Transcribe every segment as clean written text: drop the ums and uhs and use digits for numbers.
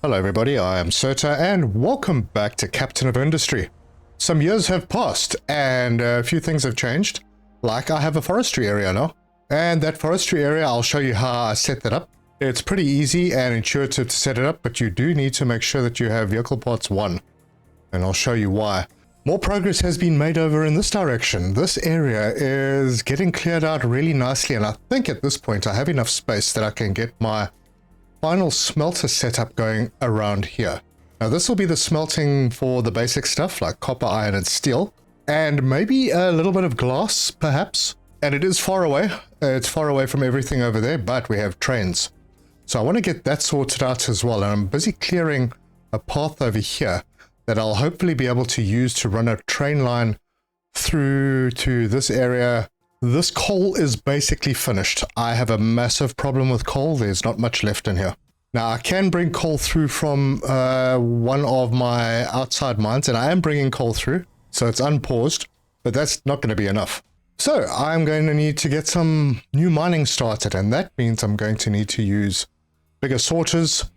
Hello everybody, I am Smelter and welcome back to Captain of Industry. Some years have passed and a few things have changed, like I have a forestry area now. And that forestry area, I'll show you how I set that up. It's pretty easy and intuitive to set it up, but you do need to make sure that you have vehicle parts 1. And I'll show you why. More progress has been made over in this direction. This area is getting cleared out really nicely, and I think at this point I have enough space that I can get my final smelter setup going around here. Now this will be the smelting for the basic stuff like copper, iron and steel, and maybe a little bit of glass perhaps. And it is far away. It's far away from everything over there, but we have trains. So I want to get that sorted out as well, and I'm busy clearing a path over here that I'll hopefully be able to use to run a train line through to this area. This coal is basically finished. I have a massive problem with coal. There's not much left in here. Now I can bring coal through from one of my outside mines, and I am bringing coal through, so it's unpaused, but that's not going to be enough. So I'm going to need to get some new mining started, and that means I'm going to need to use bigger sorters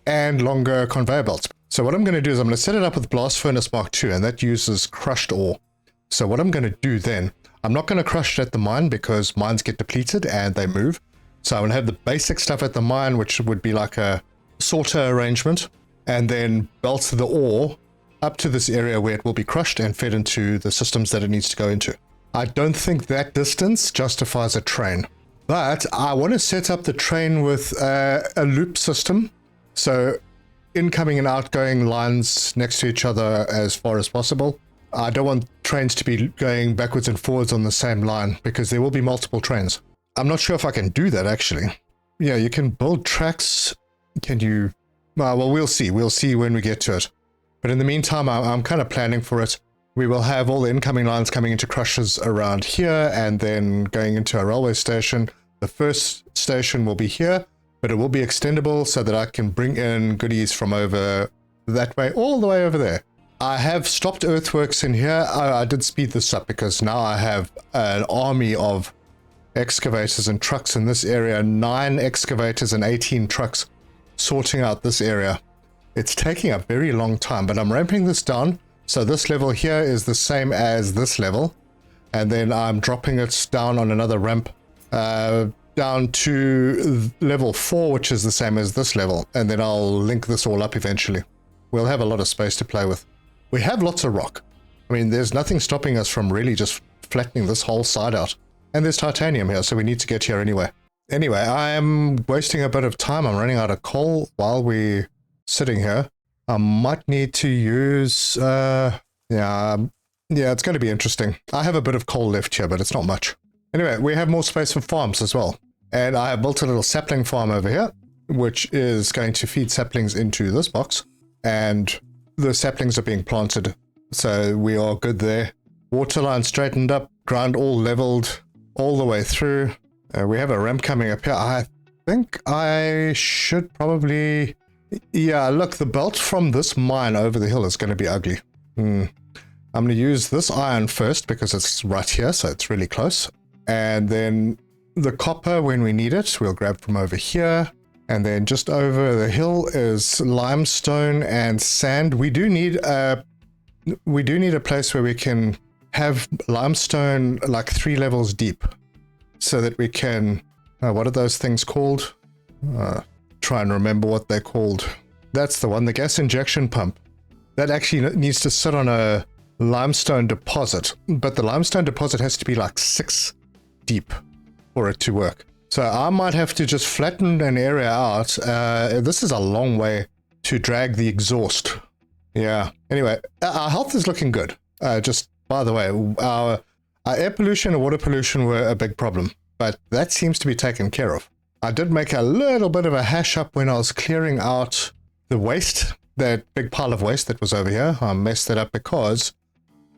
and longer conveyor belts. So what I'm going to do is I'm going to set it up with Blast Furnace Mark II, and that uses crushed ore. So what I'm going to do then, I'm not going to crush it at the mine because mines get depleted and they move. So I'm going to have the basic stuff at the mine, which would be like a sorter arrangement, and then belt the ore up to this area where it will be crushed and fed into the systems that it needs to go into. I don't think that distance justifies a train, but I want to set up the train with a loop system. So incoming and outgoing lines next to each other as far as possible. I don't want trains to be going backwards and forwards on the same line because there will be multiple trains. I'm not sure if I can do that actually. Yeah, you can build tracks. Can you? Well, we'll see. We'll see when we get to it. But in the meantime, I'm kind of planning for it. We will have all the incoming lines coming into crushers around here and then going into a railway station. The first station will be here, but it will be extendable so that I can bring in goodies from over that way, all the way over there. I have stopped earthworks in here. I did speed this up because now I have an army of excavators and trucks in this area. 9 excavators and 18 trucks sorting out this area. It's taking a very long time, but I'm ramping this down. So this level here is the same as this level. And then I'm dropping it down on another ramp down to level 4, which is the same as this level. And then I'll link this all up eventually. We'll have a lot of space to play with. We have lots of rock. I mean, there's nothing stopping us from really just flattening this whole side out. And there's titanium here, so we need to get here anyway. Anyway, I am wasting a bit of time. I'm running out of coal while we're sitting here. I might need to use... yeah, it's going to be interesting. I have a bit of coal left here, but it's not much. Anyway, we have more space for farms as well. And I have built a little sapling farm over here, which is going to feed saplings into this box. And the saplings are being planted, so we are good there. Water line straightened up, ground all leveled all the way through. We have a ramp coming up here. I think I should probably... Yeah, look, the belt from this mine over the hill is going to be ugly. I'm going to use this iron first because it's right here, so it's really close. And then the copper, when we need it, we'll grab from over here. And then just over the hill is limestone and sand. We do need a place where we can have limestone like 3 levels deep, so that we can. What are those things called? Try and remember what they're called. That's the one, the gas injection pump. That actually needs to sit on a limestone deposit, but the limestone deposit has to be like 6 deep for it to work. So I might have to just flatten an area out. This is a long way to drag the exhaust. Yeah. Anyway, our health is looking good. Just by the way, our air pollution and water pollution were a big problem, but that seems to be taken care of. I did make a little bit of a hash up when I was clearing out the waste, that big pile of waste that was over here. I messed it up because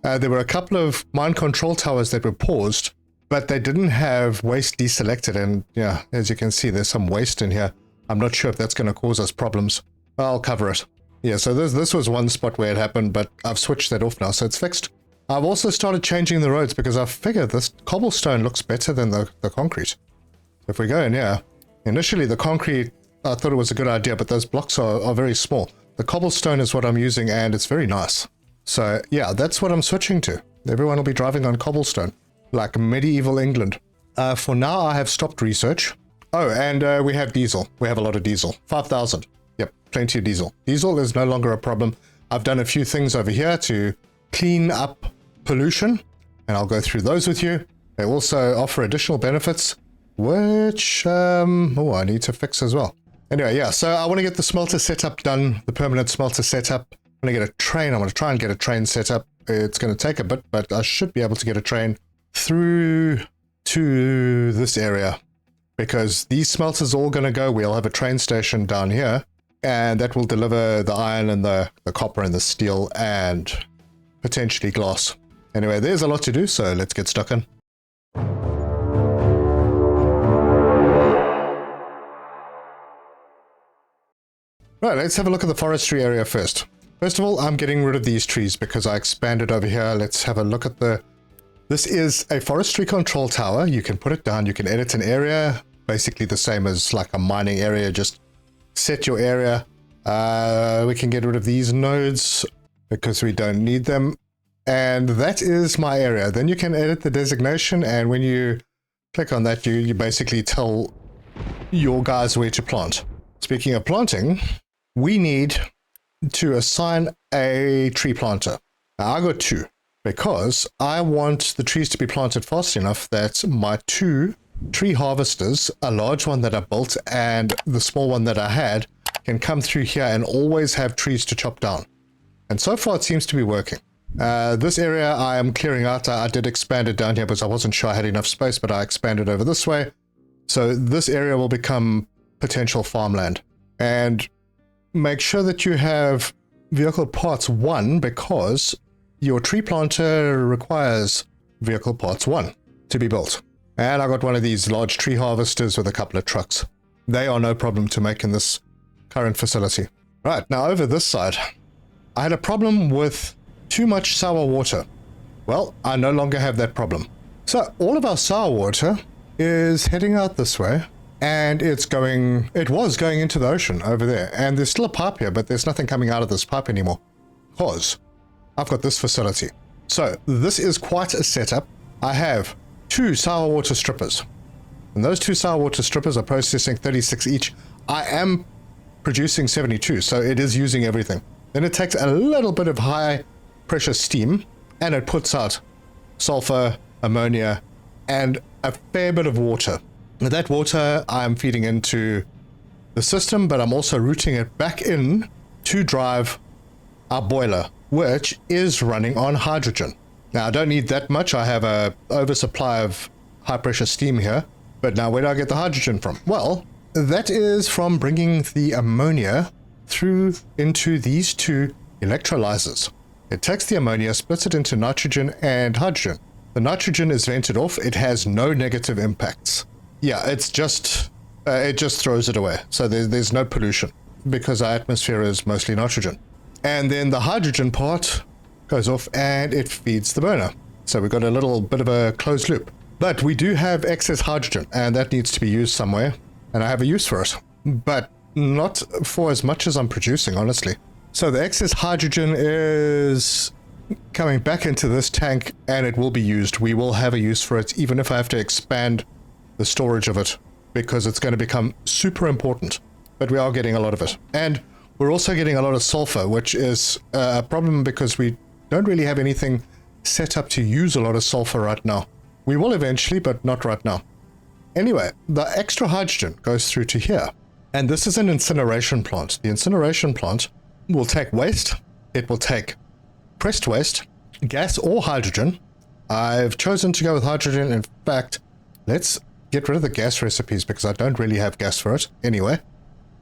there were a couple of mine control towers that were paused, but they didn't have waste deselected, and yeah, as you can see, there's some waste in here. I'm not sure if that's going to cause us problems. I'll cover it. Yeah, so this was one spot where it happened, but I've switched that off now, so it's fixed. I've also started changing the roads because I figured this cobblestone looks better than the concrete. If we go in here, initially the concrete I thought it was a good idea, but those blocks are very small. The cobblestone is what I'm using, and it's very nice. So yeah, that's what I'm switching to. Everyone will be driving on cobblestone, like medieval England. For now, I have stopped research. Oh, and we have diesel. We have a lot of diesel. 5,000. Yep, plenty of diesel. Diesel is no longer a problem. I've done a few things over here to clean up pollution, and I'll go through those with you. They also offer additional benefits, which I need to fix as well. Anyway, yeah, so I want to get the smelter setup done, the permanent smelter setup. I'm going to get a train. I'm going to try and get a train set up. It's going to take a bit, but I should be able to get a train through to this area, because these smelters are all going to go. We'll have a train station down here, and that will deliver the iron and the copper and the steel and potentially glass. Anyway, there's a lot to do, so let's get stuck in. Right, let's have a look at the forestry area first. First of all, I'm getting rid of these trees because I expanded over here. Let's have a look at this is a forestry control tower. You can put it down, you can edit an area, basically the same as like a mining area, just set your area. We can get rid of these nodes because we don't need them. And that is my area. Then you can edit the designation, and when you click on that, you basically tell your guys where to plant. Speaking of planting, we need to assign a tree planter. Now, I got 2 because I want the trees to be planted fast enough that my 2 tree harvesters, a large one that I built and the small one that I had, can come through here and always have trees to chop down. And so far it seems to be working. This area I am clearing out. I did expand it down here because I wasn't sure I had enough space, but I expanded over this way. So this area will become potential farmland. And make sure that you have vehicle parts 1, because your tree planter requires vehicle parts 1 to be built. And I got one of these large tree harvesters with a couple of trucks. They are no problem to make in this current facility. Right, now over this side, I had a problem with too much sour water. Well, I no longer have that problem. So all of our sour water is heading out this way, and it was going into the ocean over there. And there's still a pipe here, but there's nothing coming out of this pipe anymore, because I've got this facility. So this is quite a setup. I have 2 sour water strippers, and those 2 sour water strippers are processing 36 each. I am producing 72, so it is using everything. Then it takes a little bit of high pressure steam, and it puts out sulfur, ammonia, and a fair bit of water. Now that water I'm feeding into the system, but I'm also routing it back in to drive our boiler, which is running on hydrogen. Now I don't need that much. I have a oversupply of high pressure steam here, but now where do I get the hydrogen from? Well, that is from bringing the ammonia through into these 2 electrolyzers. It takes the ammonia, splits it into nitrogen and hydrogen. The nitrogen is vented off. It has no negative impacts. Yeah, it just throws it away. So there's no pollution because our atmosphere is mostly nitrogen. And then the hydrogen part goes off and it feeds the burner. So we've got a little bit of a closed loop. But we do have excess hydrogen, and that needs to be used somewhere. And I have a use for it, but not for as much as I'm producing, honestly. So the excess hydrogen is coming back into this tank, and it will be used. We will have a use for it, even if I have to expand the storage of it, because it's going to become super important. But we are getting a lot of it. And we're also getting a lot of sulfur, which is a problem because we don't really have anything set up to use a lot of sulfur right now. We will eventually, but not right now. Anyway, the extra hydrogen goes through to here. And this is an incineration plant. The incineration plant will take waste. It will take pressed waste, gas or hydrogen. I've chosen to go with hydrogen. In fact, let's get rid of the gas recipes because I don't really have gas for it. Anyway,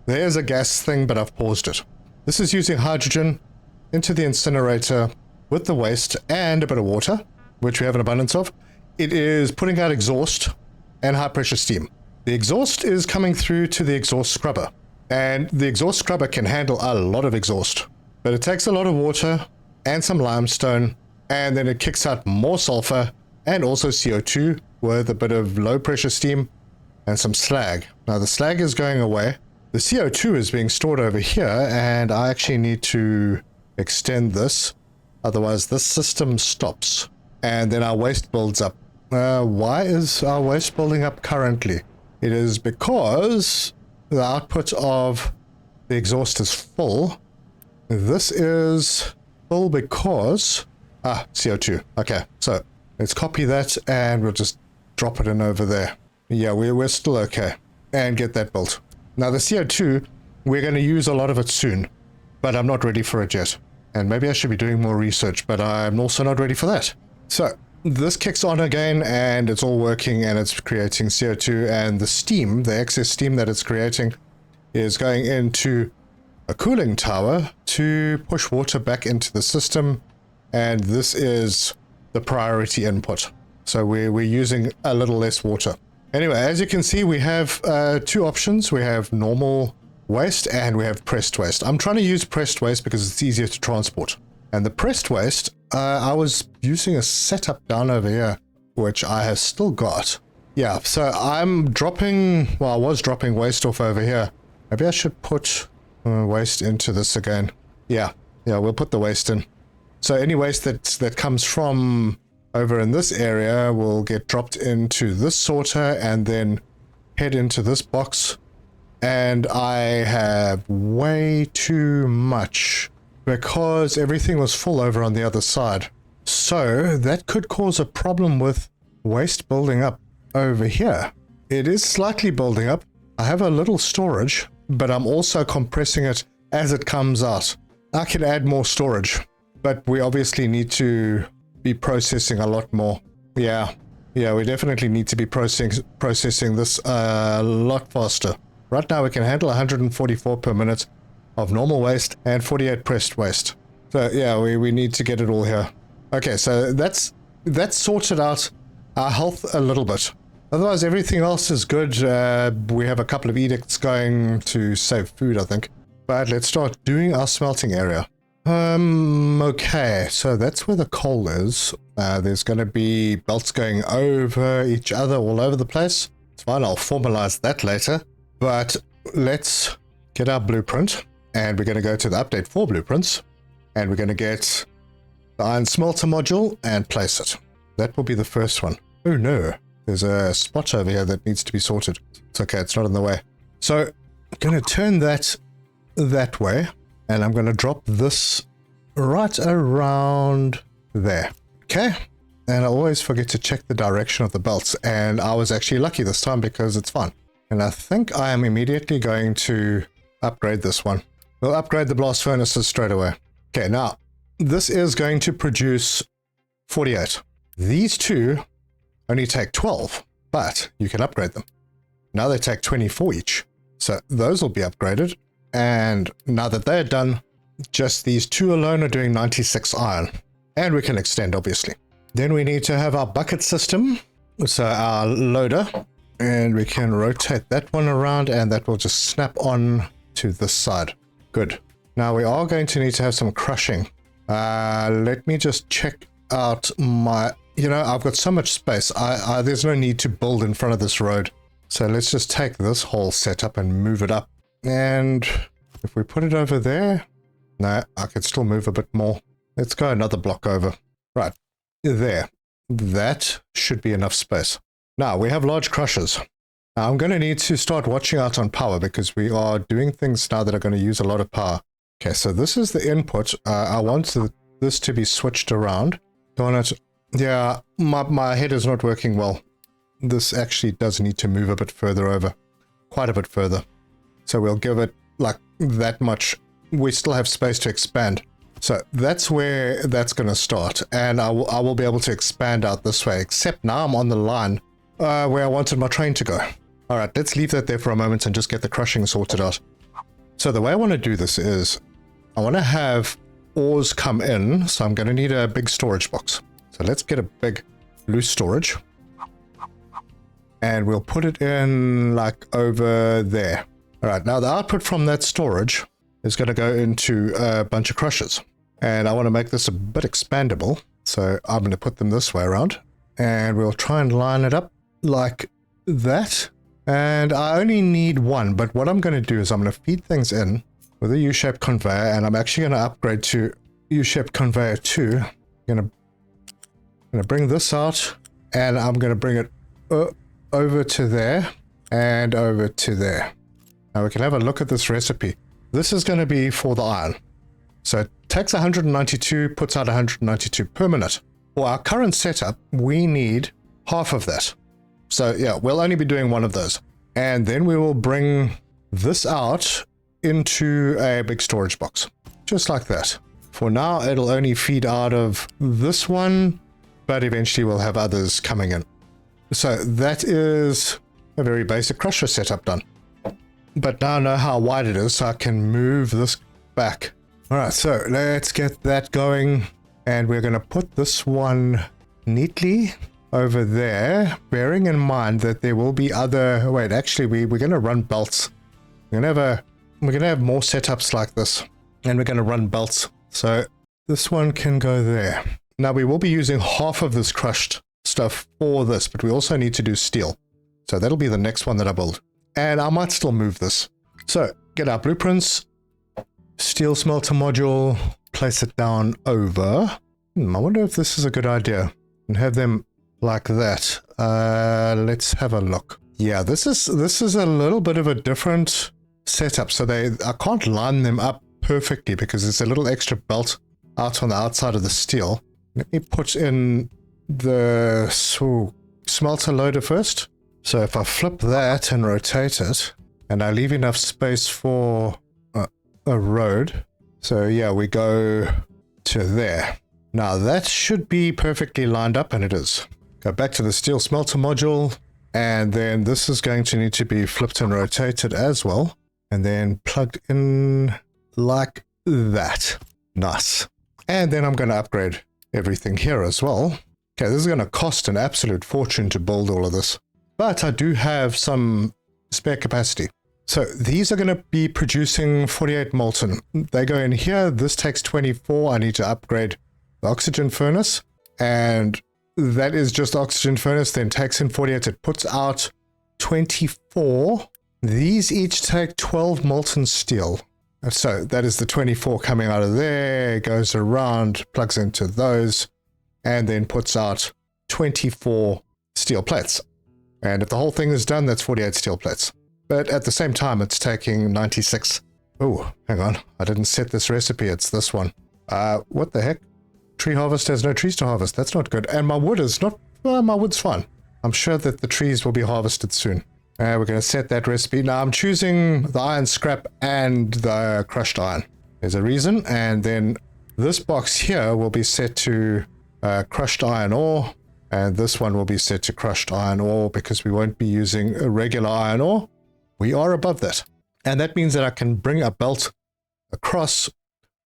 there's a gas thing, but I've paused it. This is using hydrogen into the incinerator with the waste and a bit of water, which we have an abundance of. It is putting out exhaust and high pressure steam. The exhaust is coming through to the exhaust scrubber, and the exhaust scrubber can handle a lot of exhaust, but it takes a lot of water and some limestone, and then it kicks out more sulfur and also CO2 with a bit of low pressure steam and some slag. Now the slag is going away, the CO2 is being stored over here, and I actually need to extend this. Otherwise, this system stops, and then our waste builds up. Why is our waste building up currently? It is because the output of the exhaust is full. This is full because... CO2. Okay, so let's copy that, and we'll just drop it in over there. Yeah, we're still okay. And get that built. Now, the CO2, we're going to use a lot of it soon, but I'm not ready for it yet. And maybe I should be doing more research, but I'm also not ready for that. So this kicks on again, and it's all working, and it's creating CO2, and the steam, the excess steam that it's creating, is going into a cooling tower to push water back into the system, and this is the priority input. So we're using a little less water. Anyway, as you can see, we have two options. We have normal waste and we have pressed waste. I'm trying to use pressed waste because it's easier to transport. And the pressed waste, I was using a setup down over here, which I have still got. Yeah, so I'm dropping, well, I was dropping waste off over here. Maybe I should put waste into this again. Yeah, we'll put the waste in. So any waste that comes from over in this area will get dropped into this sorter and then head into this box. And I have way too much because everything was full over on the other side. So that could cause a problem with waste building up over here. It is slightly building up. I have a little storage, but I'm also compressing it as it comes out. I can add more storage, but we obviously need to be processing a lot more. Yeah, we definitely need to be processing this a lot faster. Right now we can handle 144 per minute of normal waste and 48 pressed waste. So yeah, we need to get it all here. Okay, so that's sorted out our health a little bit. Otherwise everything else is good. We have a couple of edicts going to save food, I think. But let's start doing our smelting area. Okay, so that's where the coal is. There's going to be belts going over each other all over the place. It's fine, I'll formalize that later. But let's get our blueprint, and we're going to go to the update for blueprints, and we're going to get the iron smelter module and place it. That will be the first one. Oh no, there's a spot over here that needs to be sorted. It's okay, it's not in the way. So I'm going to turn that way. And I'm going to drop this right around there. Okay. And I always forget to check the direction of the belts. And I was actually lucky this time because it's fun. And I think I am immediately going to upgrade this one. We'll upgrade the blast furnaces straight away. Okay, now this is going to produce 48. These two only take 12, but you can upgrade them. Now they take 24 each. So those will be upgraded. And now that they're done, just these two alone are doing 96 iron. And we can extend, obviously. Then we need to have our bucket system. So our loader. And we can rotate that one around, and that will just snap on to this side. Good. Now we are going to need to have some crushing. Let me just check out my... I've got so much space. There's no need to build in front of this road. So let's just take this whole setup and move it up. And if we put it over there, no, I could still move a bit more. Let's go another block over. Right, there. That should be enough space. Now, we have large crushers. Now, I'm going to need to start watching out on power because we are doing things now that are going to use a lot of power. Okay, so this is the input. I want this to be switched around. Darn it. Yeah, my head is not working well. This actually does need to move a bit further over. Quite a bit further. So we'll give it like that much. We still have space to expand. So that's where that's going to start. And I will be able to expand out this way. Except now I'm on the line where I wanted my train to go. All right, let's leave that there for a moment and just get the crushing sorted out. So the way I want to do this is I want to have ores come in. So I'm going to need a big storage box. So let's get a big loose storage. And we'll put it in like over there. All right, now the output from that storage is going to go into a bunch of crushers. And I want to make this a bit expandable. So I'm going to put them this way around. And we'll try and line it up like that. And I only need one, but what I'm going to do is I'm going to feed things in with a U-shaped conveyor, and I'm actually going to upgrade to U-shaped conveyor 2. I'm going to bring this out, and I'm going to bring it over to there and over to there. Now we can have a look at this recipe. This is going to be for the iron. So it takes 192, puts out 192 per minute. For our current setup, we need half of that. So yeah, we'll only be doing one of those. And then we will bring this out into a big storage box, just like that. For now, it'll only feed out of this one, but eventually we'll have others coming in. So that is a very basic crusher setup done. But now I know how wide it is, so I can move this back. All right, so let's get that going. And we're going to put this one neatly over there, bearing in mind that there will be other... Wait, actually, we're going to run belts. We're going to have more setups like this, and we're going to run belts. So this one can go there. Now, we will be using half of this crushed stuff for this, but we also need to do steel. So that'll be the next one that I build. And I might still move this. So get our blueprints, steel smelter module, place it down over. I wonder if this is a good idea. And have them like that. Let's have a look. Yeah, this is a little bit of a different setup. So I can't line them up perfectly because there's a little extra belt out on the outside of the steel. Let me put in the smelter loader first. So if I flip that and rotate it, and I leave enough space for a road. So yeah, we go to there. Now that should be perfectly lined up, and it is. Go back to the steel smelter module, and then this is going to need to be flipped and rotated as well, and then plugged in like that. Nice. And then I'm going to upgrade everything here as well. Okay, this is going to cost an absolute fortune to build all of this, but I do have some spare capacity. So these are going to be producing 48 molten. They go in here. This takes 24. I need to upgrade the oxygen furnace, and that is just oxygen furnace, then takes in 48. It puts out 24. These each take 12 molten steel. So that is the 24 coming out of there, goes around, plugs into those, and then puts out 24 steel plates. And if the whole thing is done, that's 48 steel plates. But at the same time, it's taking 96. Oh, hang on. I didn't set this recipe. It's this one. What the heck? Tree harvest has no trees to harvest. That's not good. And my wood is not... Well, my wood's fine. I'm sure that the trees will be harvested soon. We're going to set that recipe. Now, I'm choosing the iron scrap and the crushed iron. There's a reason. And then this box here will be set to crushed iron ore. And this one will be set to crushed iron ore because we won't be using a regular iron ore. We are above that. And that means that I can bring a belt across,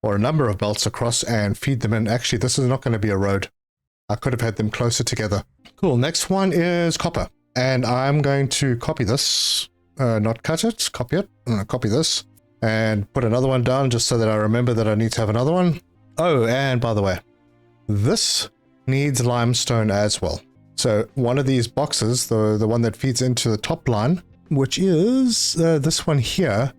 or a number of belts across, and feed them in. Actually, this is not going to be a road. I could have had them closer together. Cool. Next one is copper. And I'm going to copy this. Not cut it. Copy it. I'm going to copy this. And put another one down just so that I remember that I need to have another one. Oh, and by the way, this needs limestone as well. So one of these boxes, the one that feeds into the top line, which is this one here,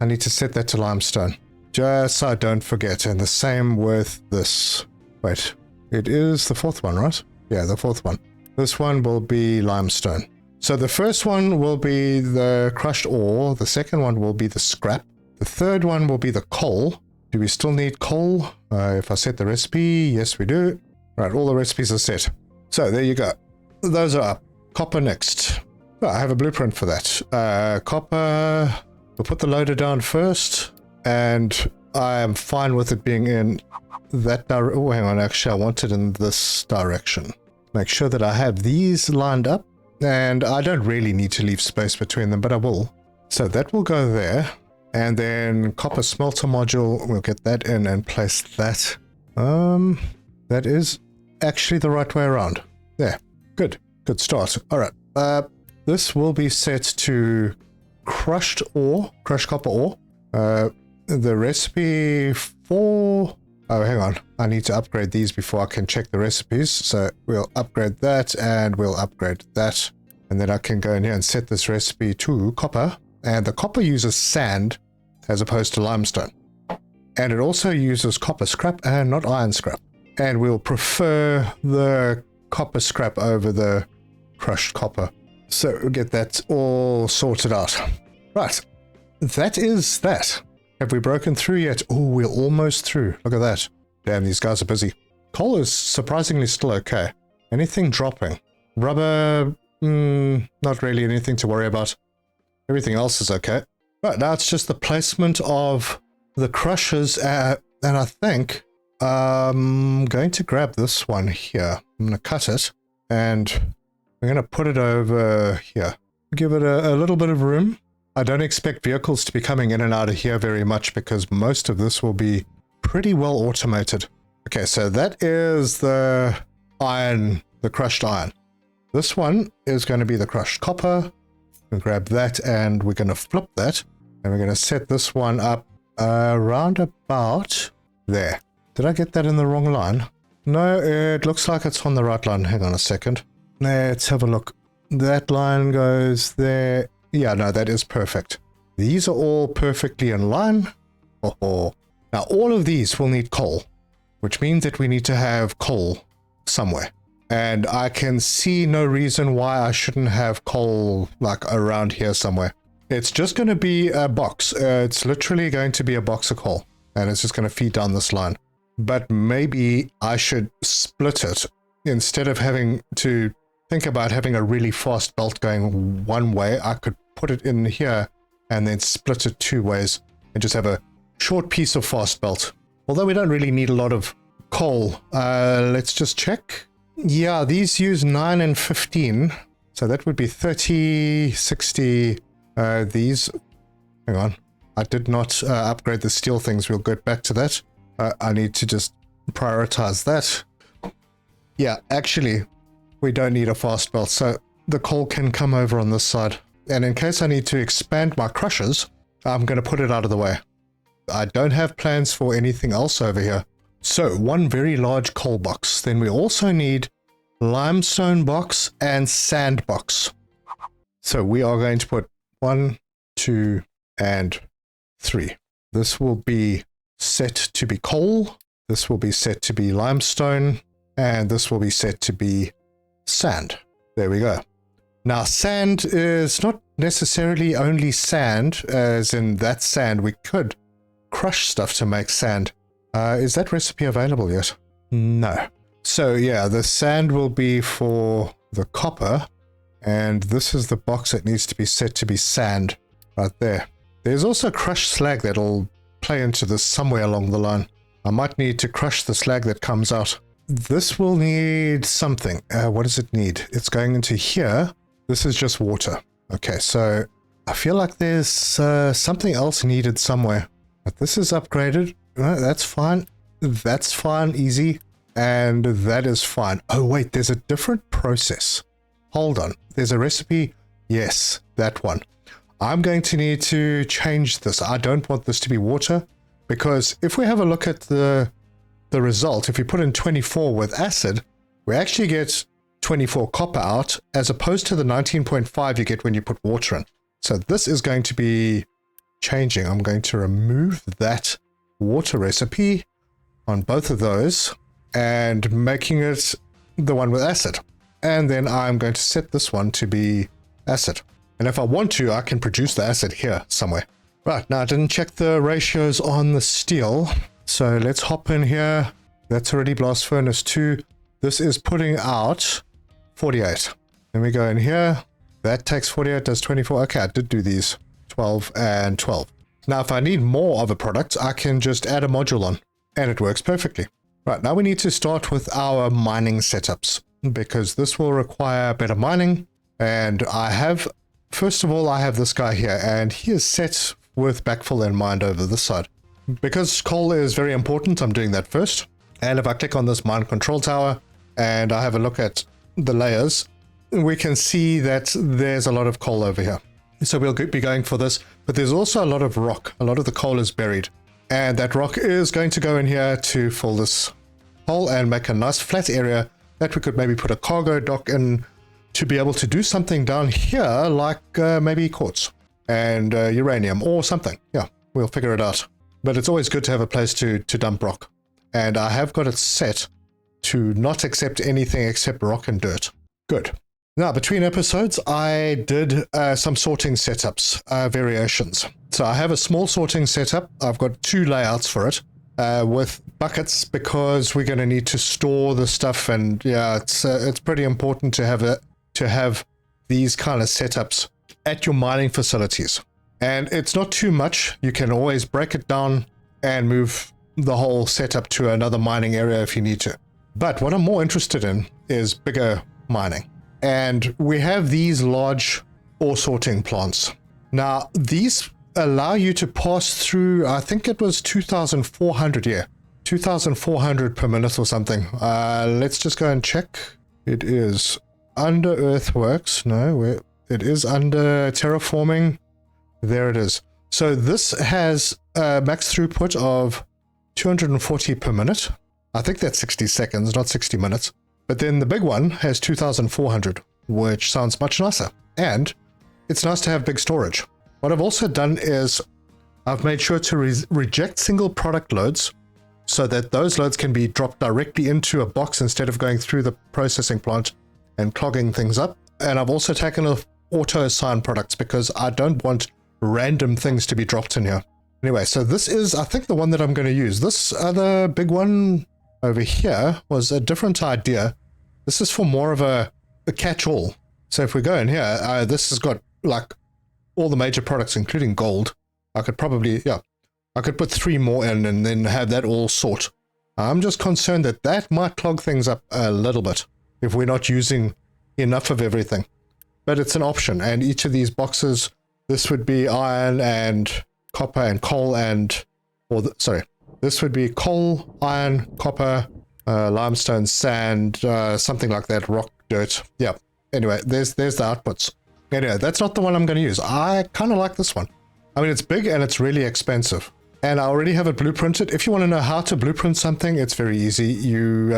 I need to set that to limestone. Just so I don't forget. And the same with this. Wait, it is the fourth one, right? Yeah, the fourth one. This one will be limestone. So the first one will be the crushed ore. The second one will be the scrap. The third one will be the coal. Do we still need coal? If I set the recipe, yes we do. Right, all the recipes are set. So there you go. Those are up. Copper next. Oh, I have a blueprint for that. Copper. We'll put the loader down first. And I am fine with it being in that direction. Oh, hang on. Actually, I want it in this direction. Make sure that I have these lined up. And I don't really need to leave space between them, but I will. So that will go there. And then copper smelter module, we'll get that in and place that. That is actually the right way around. There. Good. Good start. All right. This will be set to crushed ore, crushed copper ore. The recipe for... Oh, hang on. I need to upgrade these before I can check the recipes. So we'll upgrade that and we'll upgrade that. And then I can go in here and set this recipe to copper. And the copper uses sand as opposed to limestone. And it also uses copper scrap and not iron scrap. And we'll prefer the copper scrap over the crushed copper. So we'll get that all sorted out. Right, that is that. Have we broken through yet? Oh, we're almost through. Look at that. Damn, these guys are busy. Coal is surprisingly still okay. Anything dropping? Rubber, not really anything to worry about. Everything else is okay. Right, now it's just the placement of the crushers, and I think I'm going to grab this one here. I'm going to cut it, and we're going to put it over here. Give it a little bit of room. I don't expect vehicles to be coming in and out of here very much because most of this will be pretty well automated. Okay, so that is the iron, the crushed iron. This one is going to be the crushed copper. We'll grab that and we're going to flip that. And we're going to set this one up around about there. Did I get that in the wrong line? No, it looks like it's on the right line. Hang on a second. Let's have a look. That line goes there. Yeah, no, that is perfect. These are all perfectly in line. Oh. Now, all of these will need coal, which means that we need to have coal somewhere. And I can see no reason why I shouldn't have coal like around here somewhere. It's just going to be a box. It's literally going to be a box of coal, and it's just going to feed down this line. But maybe I should split it instead of having to think about having a really fast belt going one way. I could put it in here and then split it two ways and just have a short piece of fast belt. Although we don't really need a lot of coal. Let's just check. Yeah, these use 9 and 15. So that would be 30, 60. These, hang on. I did not upgrade the steel things. We'll get back to that. I need to just prioritize that. Yeah, actually, we don't need a fast belt. So the coal can come over on this side. And in case I need to expand my crushers, I'm going to put it out of the way. I don't have plans for anything else over here. So one very large coal box. Then we also need limestone box and sand box. So we are going to put 1, 2, and 3. This will be set to be coal. This will be set to be limestone. And this will be set to be sand. There we go. Now, sand is not necessarily only sand, as in that sand. We could crush stuff to make sand. Is that recipe available yet? No. So yeah, the sand will be for the copper, and this is the box that needs to be set to be sand right there. There's also crushed slag that'll play into this somewhere along the line. I might need to crush the slag that comes out. This will need something. What does it need? It's going into here. This is just water. Okay, so I feel like there's something else needed somewhere. But this is upgraded. That's fine. That's fine, easy. And that is fine. Oh, wait, there's a different process. Hold on. There's a recipe. Yes, that one. I'm going to need to change this. I don't want this to be water, because if we have a look at the result, if we put in 24 with acid, we actually get 24 copper out, as opposed to the 19.5 you get when you put water in. So this is going to be changing. I'm going to remove that water recipe on both of those and making it the one with acid. And then I'm going to set this one to be acid. And if I want to, I can produce the acid here somewhere. Right, now I didn't check the ratios on the steel. So let's hop in here. That's already blast furnace 2. This is putting out 48. Then we go in here. That takes 48, does 24. Okay, I did do these. 12 and 12. Now, if I need more of a product, I can just add a module on. And it works perfectly. Right, now we need to start with our mining setups, because this will require better mining. And I have, first of all, I have this guy here, and he is set with backfill in mind over this side. Because coal is very important, I'm doing that first. And if I click on this mine control tower, and I have a look at the layers, we can see that there's a lot of coal over here. So we'll be going for this, but there's also a lot of rock. A lot of the coal is buried. And that rock is going to go in here to fill this hole and make a nice flat area that we could maybe put a cargo dock in to be able to do something down here, like maybe quartz and uranium or something. Yeah, we'll figure it out. But it's always good to have a place to dump rock. And I have got it set to not accept anything except rock and dirt. Good. Now, between episodes, I did some sorting setups, variations. So I have a small sorting setup. I've got 2 layouts for it with buckets because we're going to need to store the stuff. And yeah, it's pretty important to have these kind of setups at your mining facilities. And it's not too much. You can always break it down and move the whole setup to another mining area if you need to. But what I'm more interested in is bigger mining. And we have these large ore sorting plants. Now, these allow you to pass through, I think it was 2,400 here. 2,400 per minute or something. Let's just go and check. It is under earthworks. No, it is under terraforming. There it is. So this has a max throughput of 240 per minute. I think that's 60 seconds, not 60 minutes. But then the big one has 2,400, which sounds much nicer. And it's nice to have big storage. What I've also done is I've made sure to reject single product loads so that those loads can be dropped directly into a box instead of going through the processing plant and clogging things up. And I've also taken off auto-assign products because I don't want random things to be dropped in here. Anyway, so this is, I think, the one that I'm going to use. This other big one over here was a different idea. This is for more of a catch-all. So if we go in here, this has got like all the major products, including gold. I could probably, yeah, I could put 3 more in and then have that all sort. I'm just concerned that that might clog things up a little bit if we're not using enough of everything. But it's an option, and each of these boxes, this would be iron and copper and coal and, this would be coal, iron, copper, limestone, sand, something like that, rock, dirt. Yeah. Anyway, there's the outputs. Anyway, that's not the one I'm going to use. I kind of like this one. I mean, it's big and it's really expensive. And I already have it blueprinted. If you want to know how to blueprint something, it's very easy. You,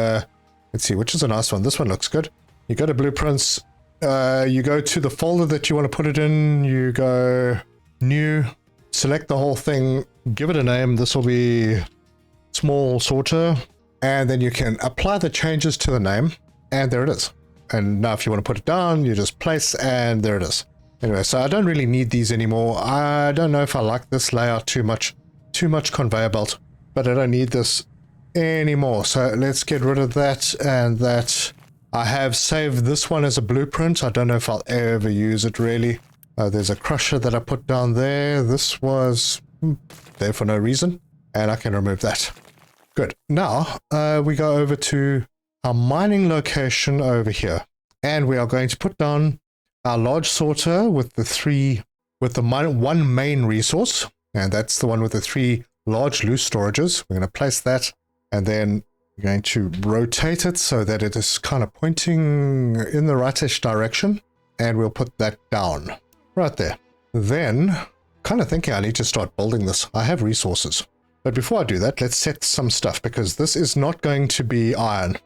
let's see, which is a nice one. This one looks good. You go to blueprints. You go to the folder that you want to put it in. You go new, select the whole thing, give it a name. This will be small sorter. And then you can apply the changes to the name. And there it is. And now if you want to put it down, you just place and there it is. Anyway, so I don't really need these anymore. I don't know if I like this layout too much. Too much conveyor belt. But I don't need this anymore. So let's get rid of that and that. I have saved this one as a blueprint. I don't know if I'll ever use it really. There's a crusher that I put down there. This was there for no reason. And I can remove that. Good. Now we go over to our mining location over here. And we are going to put down our large sorter with one main resource. And that's the one with the 3 large loose storages. We're going to place that and then we're going to rotate it so that it is kind of pointing in the rightish direction. And we'll put that down right there. Then, kind of thinking I need to start building this. I have resources. But before I do that, let's set some stuff because this is not going to be iron.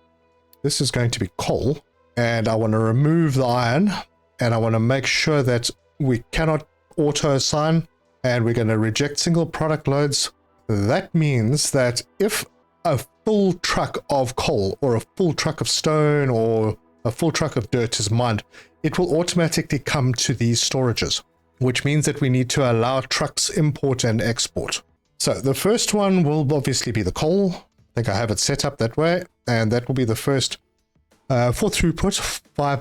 This is going to be coal. And I want to remove the iron. And I want to make sure that we cannot auto-assign. And we're going to reject single product loads. That means that if a full truck of coal or a full truck of stone or a full truck of dirt is mined, it will automatically come to these storages, which means that we need to allow trucks import and export. So the first one will obviously be the coal. I think I have it set up that way. And that will be the first for throughput, 4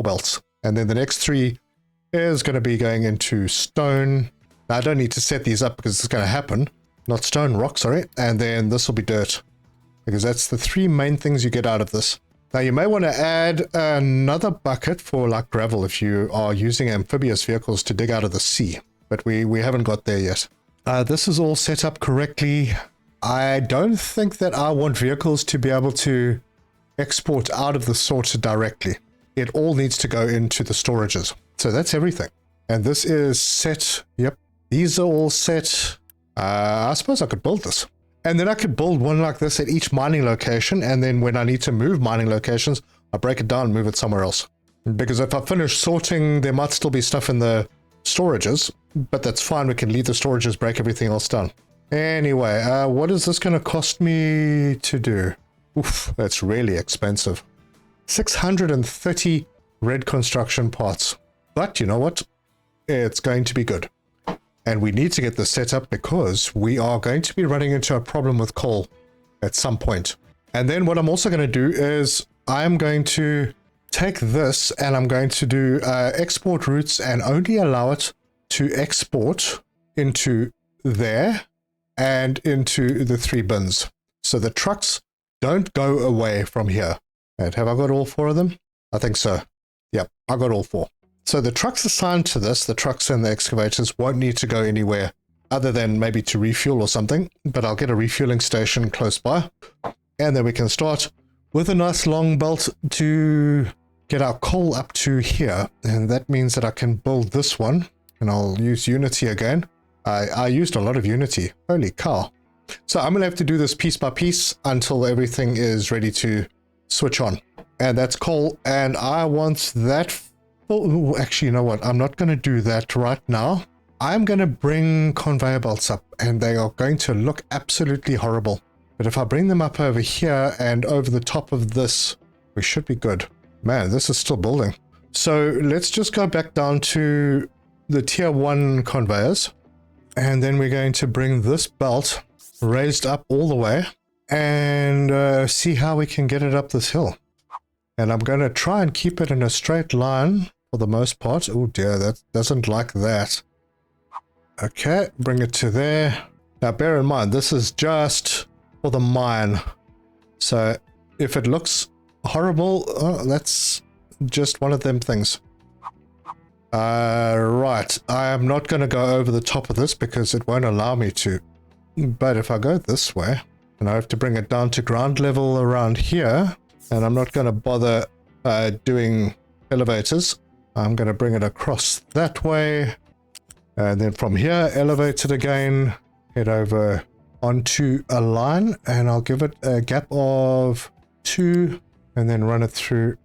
belts. And then the next 3 is going to be going into stone. Now, I don't need to set these up because it's going to happen. Not stone, rock, sorry. And then this will be dirt. Because that's the 3 main things you get out of this. Now, you may want to add another bucket for like gravel if you are using amphibious vehicles to dig out of the sea. But we haven't got there yet. This is all set up correctly. I don't think that I want vehicles to be able to export out of the sorter directly. It all needs to go into the storages. So that's everything. And this is set. Yep. These are all set. I suppose I could build this. And then I could build one like this at each mining location. And then when I need to move mining locations, I break it down and move it somewhere else. Because if I finish sorting, there might still be stuff in the storages, but that's fine. We can leave the storages, break everything else down. Anyway, what is this going to cost me to do? Oof, that's really expensive. 630 red construction parts. But you know what? It's going to be good. And we need to get this set up because we are going to be running into a problem with coal at some point. And then what I'm also going to do is I'm going to take this and I'm going to do export routes and only allow it to export into there and into the 3 bins. So the trucks don't go away from here. And have I got all 4 of them? I think so. Yep, I got all 4. So the trucks assigned to this, the trucks and the excavators, won't need to go anywhere other than maybe to refuel or something, but I'll get a refueling station close by. And then we can start with a nice long belt to get our coal up to here. And that means that I can build this one, and I'll use Unity again. I used a lot of Unity. Holy cow. So I'm going to have to do this piece by piece until everything is ready to switch on. And that's coal, and I want that. Oh, actually, you know what? I'm not going to do that right now. I'm going to bring conveyor belts up, and they are going to look absolutely horrible. But if I bring them up over here and over the top of this, we should be good. Man, this is still building. So let's just go back down to the tier 1 conveyors. And then we're going to bring this belt raised up all the way and see how we can get it up this hill. And I'm going to try and keep it in a straight line for the most part. Oh dear, that doesn't like that. Okay, bring it to there. Now bear in mind, this is just for the mine. So if it looks horrible, that's just one of them things. Right, I am not going to go over the top of this because it won't allow me to. But if I go this way, and I have to bring it down to ground level around here, and I'm not going to bother doing elevators. I'm going to bring it across that way, and then from here, elevate it again, head over onto a line, and I'll give it a gap of 2, and then run it through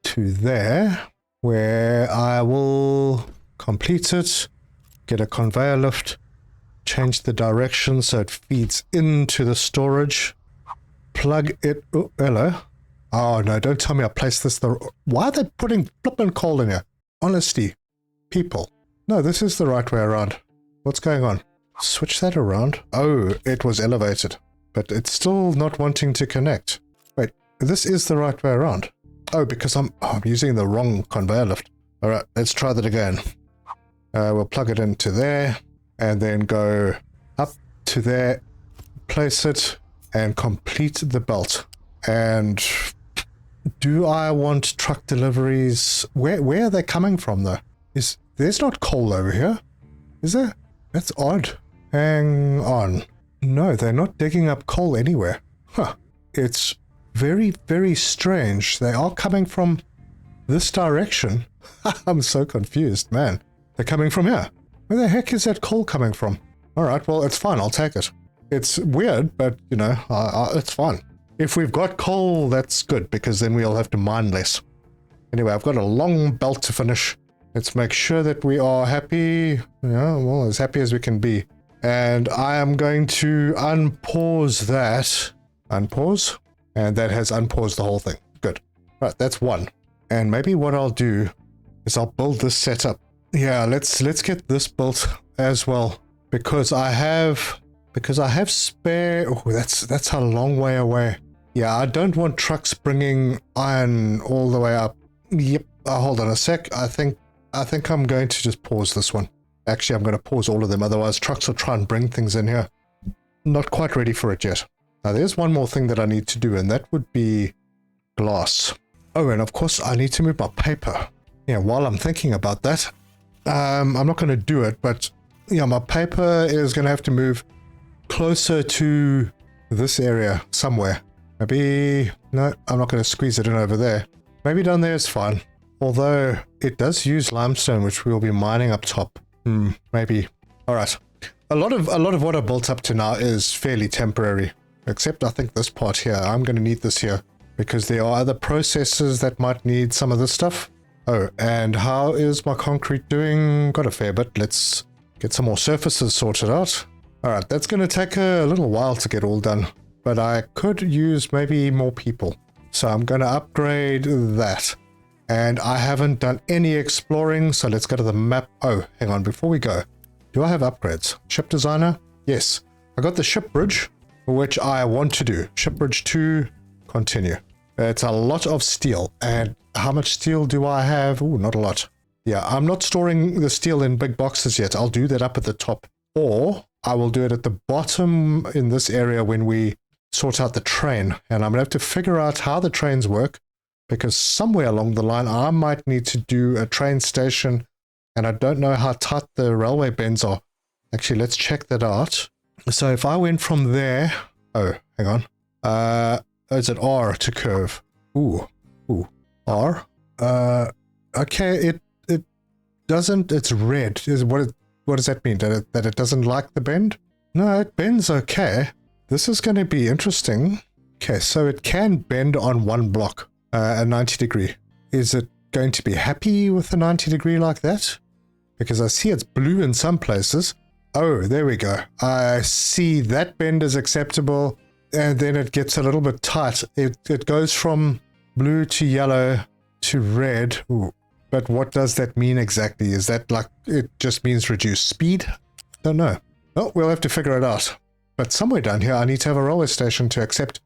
to there, where I will complete it, get a conveyor lift, change the direction so it feeds into the storage, plug it. Oh, hello. Oh no, don't tell me I placed this the. Why are they putting flippin' coal in here? Honesty, people. No, this is the right way around. What's going on? Switch that around. Oh, it was elevated, but it's still not wanting to connect. Wait, this is the right way around. Oh, because I'm using the wrong conveyor lift. All right, let's try that again. We'll plug it into there and then go up to there, place it, and complete the belt. And do I want truck deliveries? Where are they coming from though? There's not coal over here, is there? That's odd. Hang on. No, they're not digging up coal anywhere. Huh. It's very, very strange. They are coming from this direction. I'm so confused, man. They're coming from here. Where the heck is that coal coming from? Alright, well, it's fine. I'll take it. It's weird, but, you know, it's fine. If we've got coal, that's good, because then we'll have to mine less. Anyway, I've got a long belt to finish. Let's make sure that we are happy, well, as happy as we can be. And I am going to unpause that. Unpause. And that has unpaused the whole thing. Good. Right, that's one. And maybe what I'll do is I'll build this setup. Yeah, let's get this built as well. Because I have spare. Oh, that's a long way away. Yeah, I don't want trucks bringing iron all the way up. Yep. Hold on a sec. I think I'm going to just pause this one. Actually, I'm going to pause all of them. Otherwise, trucks will try and bring things in here. Not quite ready for it yet. Now, there's one more thing that I need to do, and that would be glass. Oh, and of course, I need to move my paper. Yeah, while I'm thinking about that, I'm not going to do it, but yeah, my paper is going to have to move closer to this area somewhere. Maybe, no, I'm not going to squeeze it in over there. Maybe down there is fine. Although it does use limestone, which we'll be mining up top. Maybe. All right. A lot of what I built up to now is fairly temporary. Except I think this part here. I'm going to need this here. because there are other processes that might need some of this stuff. Oh, and how is my concrete doing? Got a fair bit. Let's get some more surfaces sorted out. All right, that's going to take a little while to get all done, but I could use maybe more people. So I'm going to upgrade that. And I haven't done any exploring, so let's go to the map. Oh, hang on, before we go, do I have upgrades? Ship designer? Yes. I got the ship bridge, which I want to do. Ship bridge 2, continue. It's a lot of steel. And how much steel do I have? Ooh, not a lot. Yeah, I'm not storing the steel in big boxes yet. I'll do that up at the top. Or I will do it at the bottom in this area when we sort out the train. And I'm going to have to figure out how the trains work, because somewhere along the line I might need to do a train station, and I don't know how tight the railway bends are. Actually, let's check that out. So if I went from there... Oh, hang on. Is it R to curve? Ooh, R. Okay, it doesn't... It's red. What does that mean? That it doesn't like the bend? No, it bends okay. This is going to be interesting. Okay, so it can bend on one block. A 90 degree. Is it going to be happy with a 90 degree like that? Because I see it's blue in some places. Oh, there we go. I see that bend is acceptable, and then it gets a little bit tight. It goes from blue to yellow to red. Ooh. But what does that mean exactly? Is that like it just means reduced speed? Don't know. Well, we'll have to figure it out. But somewhere down here I need to have a railway station to accept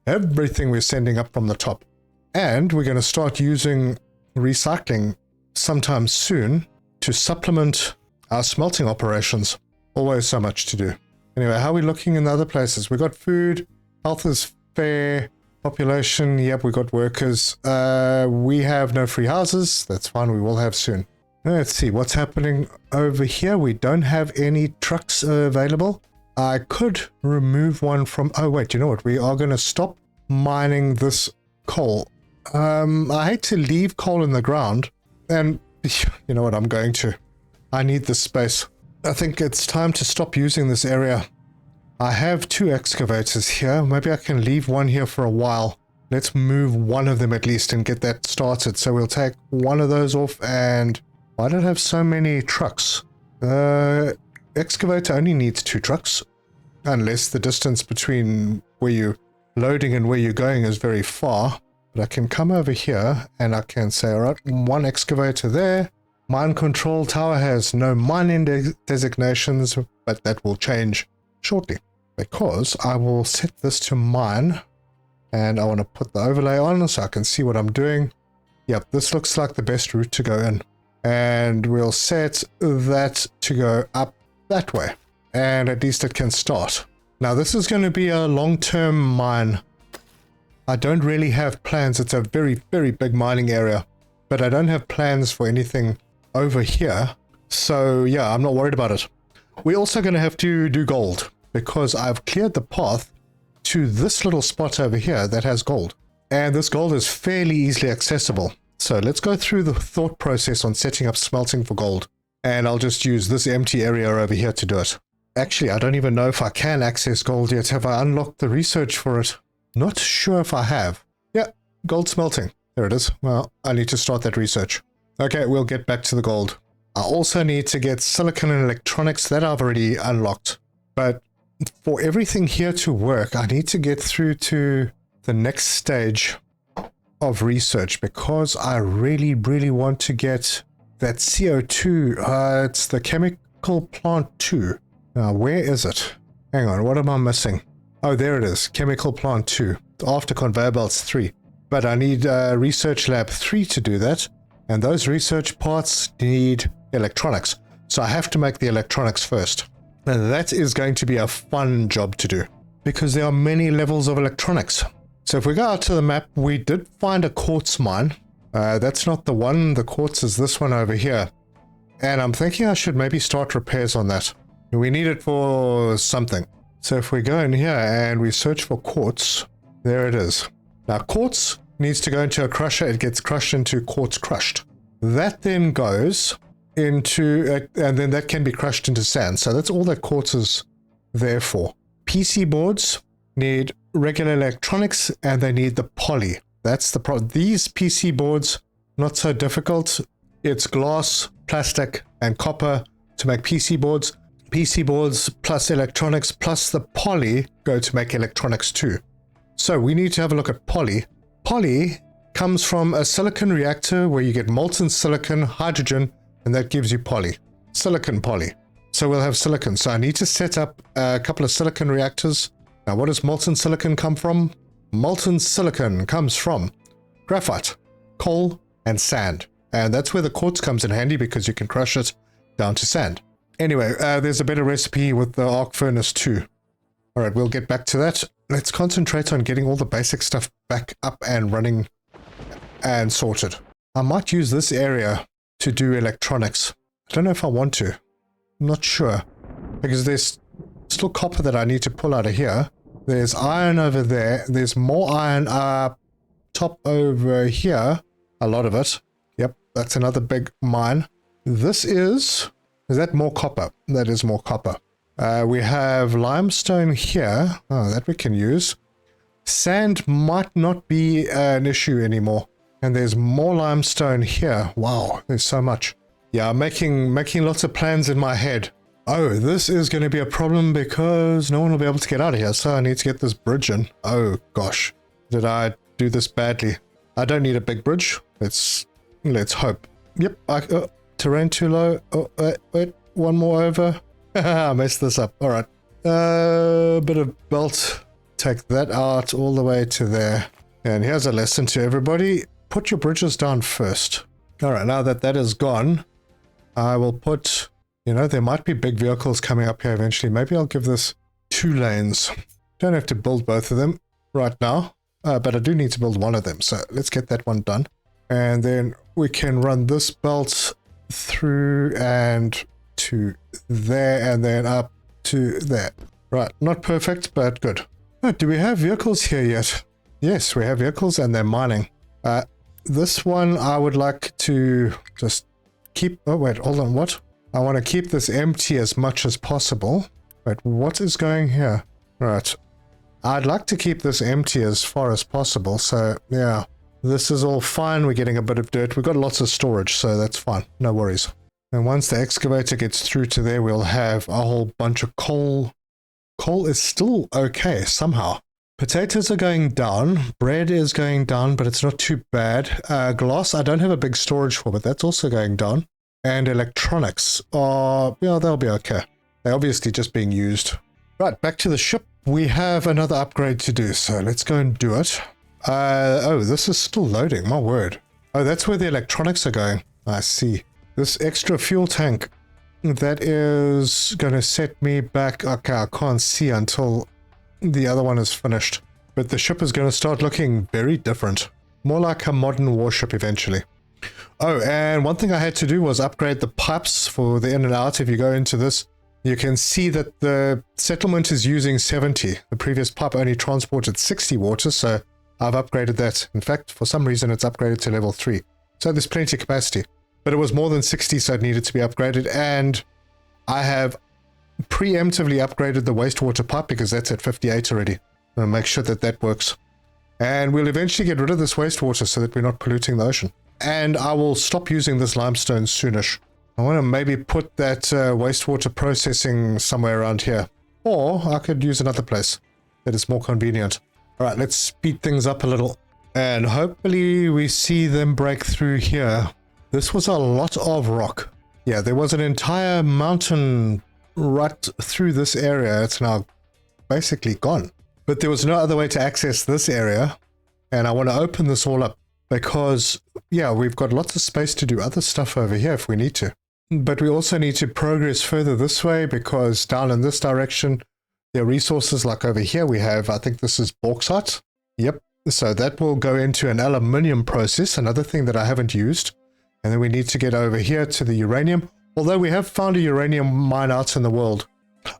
everything we're sending up from the top. And we're going to start using recycling sometime soon to supplement our smelting operations. Always so much to do. Anyway, how are we looking in the other places? We got food, health is fair, population, yep, we got workers. We have no free houses. That's fine, we will have soon. Let's see, what's happening over here? We don't have any trucks available. I could remove one from... Oh, wait, you know what? We are going to stop mining this coal. I hate to leave coal in the ground, and you know what, I'm going to. I need this space. I think it's time to stop using this area. I have 2 excavators here. Maybe I can leave one here for a while. Let's move one of them at least and get that started. So we'll take one of those off. And why do I have so many trucks? Excavator only needs 2 trucks, unless the distance between where you're loading and where you're going is very far. But I can come over here and I can say, all right, 1 excavator there. Mine control tower has no mining designations, but that will change shortly, because I will set this to mine, and I want to put the overlay on so I can see what I'm doing. Yep, this looks like the best route to go in. And we'll set that to go up that way, and at least it can start. Now this is going to be a long-term mine. I don't really have plans. It's a very, very big mining area, but I don't have plans for anything over here. So yeah, I'm not worried about it. We're also going to have to do gold, because I've cleared the path to this little spot over here that has gold. And this gold is fairly easily accessible. So let's go through the thought process on setting up smelting for gold. And I'll just use this empty area over here to do it. Actually, I don't even know if I can access gold yet. Have I unlocked the research for it? Not sure if I have. Yeah, gold smelting. There it is. Well, I need to start that research. Okay, we'll get back to the gold. I also need to get silicon and electronics. That I've already unlocked. But for everything here to work, I need to get through to the next stage of research, because I really, really want to get that CO2. It's the chemical plant 2. Now, where is it? Hang on, what am I missing? Oh, there it is. Chemical plant 2. After conveyor belts 3. But I need research lab 3 to do that. And those research parts need electronics. So I have to make the electronics first. And that is going to be a fun job to do, because there are many levels of electronics. So if we go out to the map, we did find a quartz mine. That's not the one. The quartz is this one over here. And I'm thinking I should maybe start repairs on that. We need it for something. So if we go in here and we search for quartz, there it is. Now quartz needs to go into a crusher. It gets crushed into quartz crushed. That then goes into, and then that can be crushed into sand. So that's all that quartz is there for. PC boards need regular electronics, and they need the poly. That's the problem. These PC boards, not so difficult. It's glass, plastic, and copper to make PC boards. PC boards plus electronics plus the poly go to make electronics too. So we need to have a look at poly. Poly comes from a silicon reactor where you get molten silicon, hydrogen, and that gives you poly. Silicon poly. So we'll have silicon. So I need to set up a couple of silicon reactors. Now, what does molten silicon come from? Molten silicon comes from graphite, coal, and sand. And that's where the quartz comes in handy because you can crush it down to sand. Anyway, there's a better recipe with the arc furnace too. All right, we'll get back to that. Let's concentrate on getting all the basic stuff back up and running and sorted. I might use this area to do electronics. I don't know if I want to. I'm not sure. Because there's still copper that I need to pull out of here. There's iron over there. There's more iron up top over here. A lot of it. Yep, that's another big mine. This is that more copper? That is more copper. We have limestone here. Oh, that we can use. Sand might not be an issue anymore. And there's more limestone here. Wow, there's so much. Yeah, I'm making lots of plans in my head. Oh, this is going to be a problem because no one will be able to get out of here. So I need to get this bridge in. Oh, gosh. Did I do this badly? I don't need a big bridge. Let's hope. Yep. Terrain too low. Oh, wait. One more over. I messed this up. All right. Bit of belt. Take that out all the way to there. And here's a lesson to everybody. Put your bridges down first. All right. Now that is gone, I will put... You know, there might be big vehicles coming up here eventually. Maybe I'll give this 2 lanes. Don't have to build both of them right now, but I do need to build one of them. So let's get that one done. And then we can run this belt through and to there and then up to there. Right, not perfect, but good. Oh, do we have vehicles here yet? Yes, we have vehicles and they're mining. This one I would like to just keep... Oh, wait, hold on, what? I want to keep this empty as much as possible. Wait, what is going here? Right. I'd like to keep this empty as far as possible. So, yeah. This is all fine. We're getting a bit of dirt. We've got lots of storage, so that's fine. No worries. And once the excavator gets through to there, we'll have a whole bunch of coal. Coal is still okay, somehow. Potatoes are going down. Bread is going down, but it's not too bad. Glass, I don't have a big storage for, but that's also going down. And electronics are, yeah, they'll be okay. They're obviously just being used. Right, back to the ship. We have another upgrade to do, so let's go and do it. Oh, this is still loading, my word. Oh, that's where the electronics are going. I see. This extra fuel tank, that is going to set me back. Okay, I can't see until the other one is finished. But the ship is going to start looking very different. More like a modern warship eventually. Oh, and one thing I had to do was upgrade the pipes for the in and out. If you go into this, you can see that the settlement is using 70. The previous pipe only transported 60 water, so I've upgraded that. In fact, for some reason, it's upgraded to level 3. So there's plenty of capacity. But it was more than 60, so it needed to be upgraded. And I have preemptively upgraded the wastewater pipe because that's at 58 already. I'll make sure that that works. And we'll eventually get rid of this wastewater so that we're not polluting the ocean. And I will stop using this limestone soonish. I want to maybe put that wastewater processing somewhere around here. Or I could use another place that is more convenient. All right, let's speed things up a little. And hopefully we see them break through here. This was a lot of rock. Yeah, there was an entire mountain right through this area. It's now basically gone. But there was no other way to access this area. And I want to open this all up. Because, yeah, we've got lots of space to do other stuff over here if we need to. But we also need to progress further this way because down in this direction, there are resources like over here we have, I think this is bauxite. Yep. So that will go into an aluminium process, another thing that I haven't used. And then we need to get over here to the uranium, although we have found a uranium mine out in the world.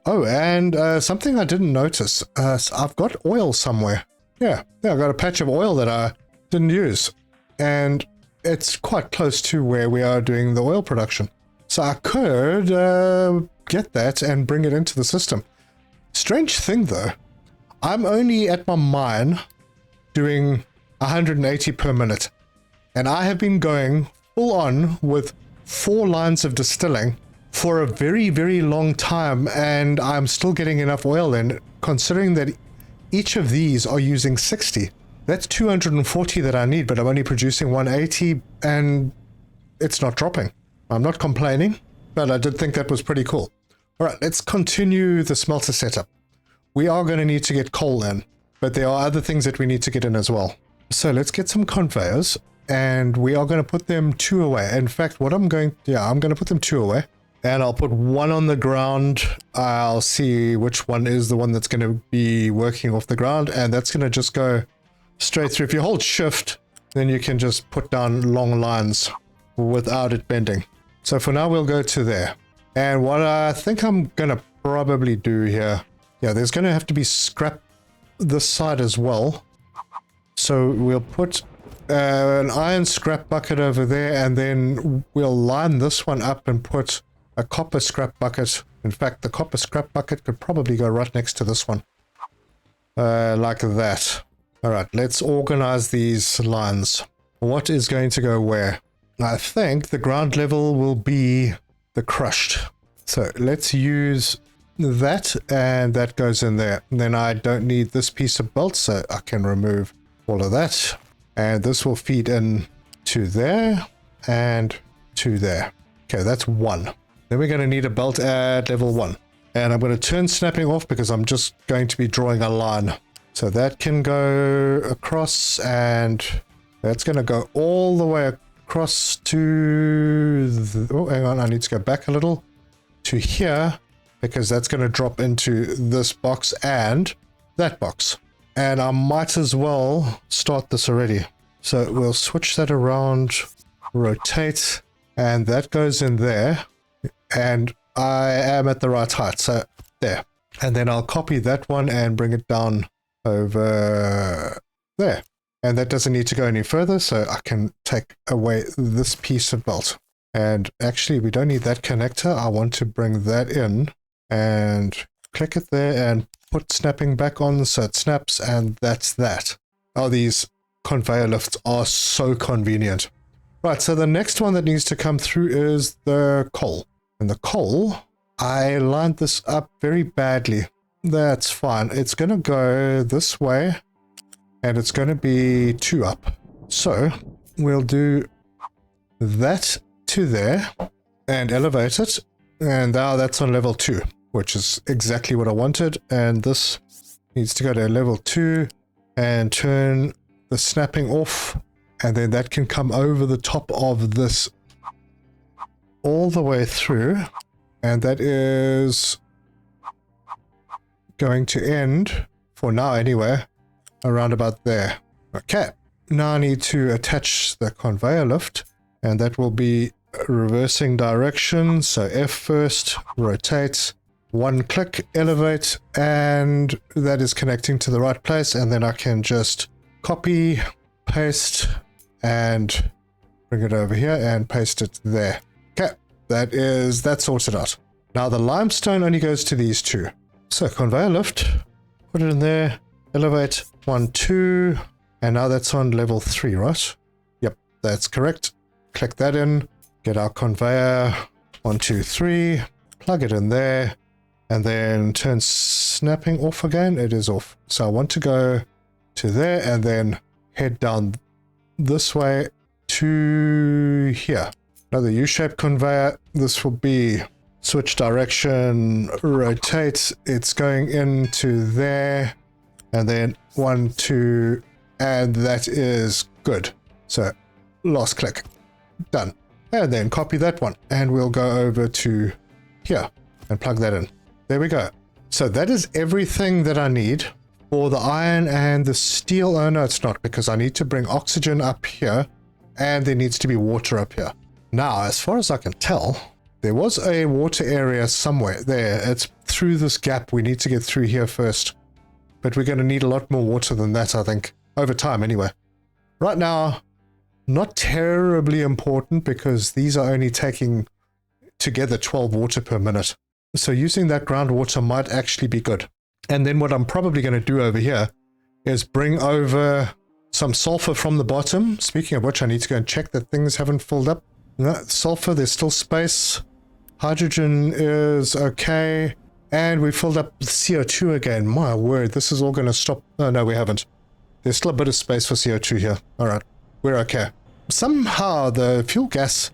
Oh, and something I didn't notice. I've got oil somewhere. Yeah, I've got a patch of oil that I didn't use. And it's quite close to where we are doing the oil production. So I could get that and bring it into the system. Strange thing though, I'm only at my mine doing 180 per minute, and I have been going full on with 4 lines of distilling for a very, very long time, and I'm still getting enough oil in, considering that each of these are using 60. That's 240 that I need, but I'm only producing 180, and it's not dropping. I'm not complaining, but I did think that was pretty cool. All right, let's continue the smelter setup. We are going to need to get coal in, but there are other things that we need to get in as well. So let's get some conveyors, and we are going to put them 2 away. In fact, I'm going to put them 2 away, and I'll put 1 on the ground. I'll see which one is the one that's going to be working off the ground, and that's going to just go straight through. If you hold shift, then you can just put down long lines without it bending. So for now, we'll go to there. And what I think I'm going to probably do here, yeah, there's going to have to be scrap this side as well. So we'll put an iron scrap bucket over there, and then we'll line this one up and put a copper scrap bucket. In fact, the copper scrap bucket could probably go right next to this one. Like that. All right, let's organize these lines. What is going to go where? I think the ground level will be the crushed. So let's use that, and that goes in there. And then I don't need this piece of belt, so I can remove all of that. And this will feed in to there and to there. Okay, that's 1. Then we're going to need a belt at level 1. And I'm going to turn snapping off because I'm just going to be drawing a line. So that can go across, and that's going to go all the way across to oh, hang on, I need to go back a little to here, because that's going to drop into this box and that box. And I might as well start this already. So we'll switch that around, rotate, and that goes in there. And I am at the right height, so there. And then I'll copy that one and bring it down over there. And that doesn't need to go any further, so I can take away this piece of belt. And actually, we don't need that connector. I want to bring that in and click it there and put snapping back on so it snaps, and that's that. Oh, these conveyor lifts are so convenient. Right, so the next one that needs to come through is the coal. And the coal, I lined this up very badly. That's fine. It's going to go this way, and it's going to be 2 up. So we'll do that to there and elevate it. And now that's on level 2, which is exactly what I wanted. And this needs to go to level 2 and turn the snapping off. And then that can come over the top of this all the way through. And that is going to end, for now anyway, around about there. Okay, now I need to attach the conveyor lift, and that will be reversing direction. So F first, rotate, 1 click, elevate, and that is connecting to the right place. And then I can just copy, paste, and bring it over here and paste it there. Okay, that's sorted out. Now the limestone only goes to these 2. So conveyor lift, put it in there, elevate, 1, 2, and now that's on level 3, right? Yep, that's correct. Click that in, get our conveyor, 1, 2, 3, plug it in there, and then turn snapping off again. It is off. So I want to go to there and then head down this way to here. Another U-shaped conveyor. This will be switch direction, rotate. It's going into there, and then 1, 2, and that is good. So last click, done. And then copy that one, and we'll go over to here and plug that in. There we go. So that is everything that I need for the iron and the steel. Oh no, it's not, because I need to bring oxygen up here, and there needs to be water up here. Now, as far as I can tell, there was a water area somewhere there. It's through this gap. We need to get through here first. But we're going to need a lot more water than that, I think. Over time, anyway. Right now, not terribly important, because these are only taking together 12 water per minute. So using that groundwater might actually be good. And then what I'm probably going to do over here is bring over some sulfur from the bottom. Speaking of which, I need to go and check that things haven't filled up. No, sulfur, there's still space. Hydrogen is okay. And we filled up CO2 again. My word, this is all going to stop. Oh, no, we haven't. There's still a bit of space for CO2 here. All right, we're okay. Somehow the fuel gas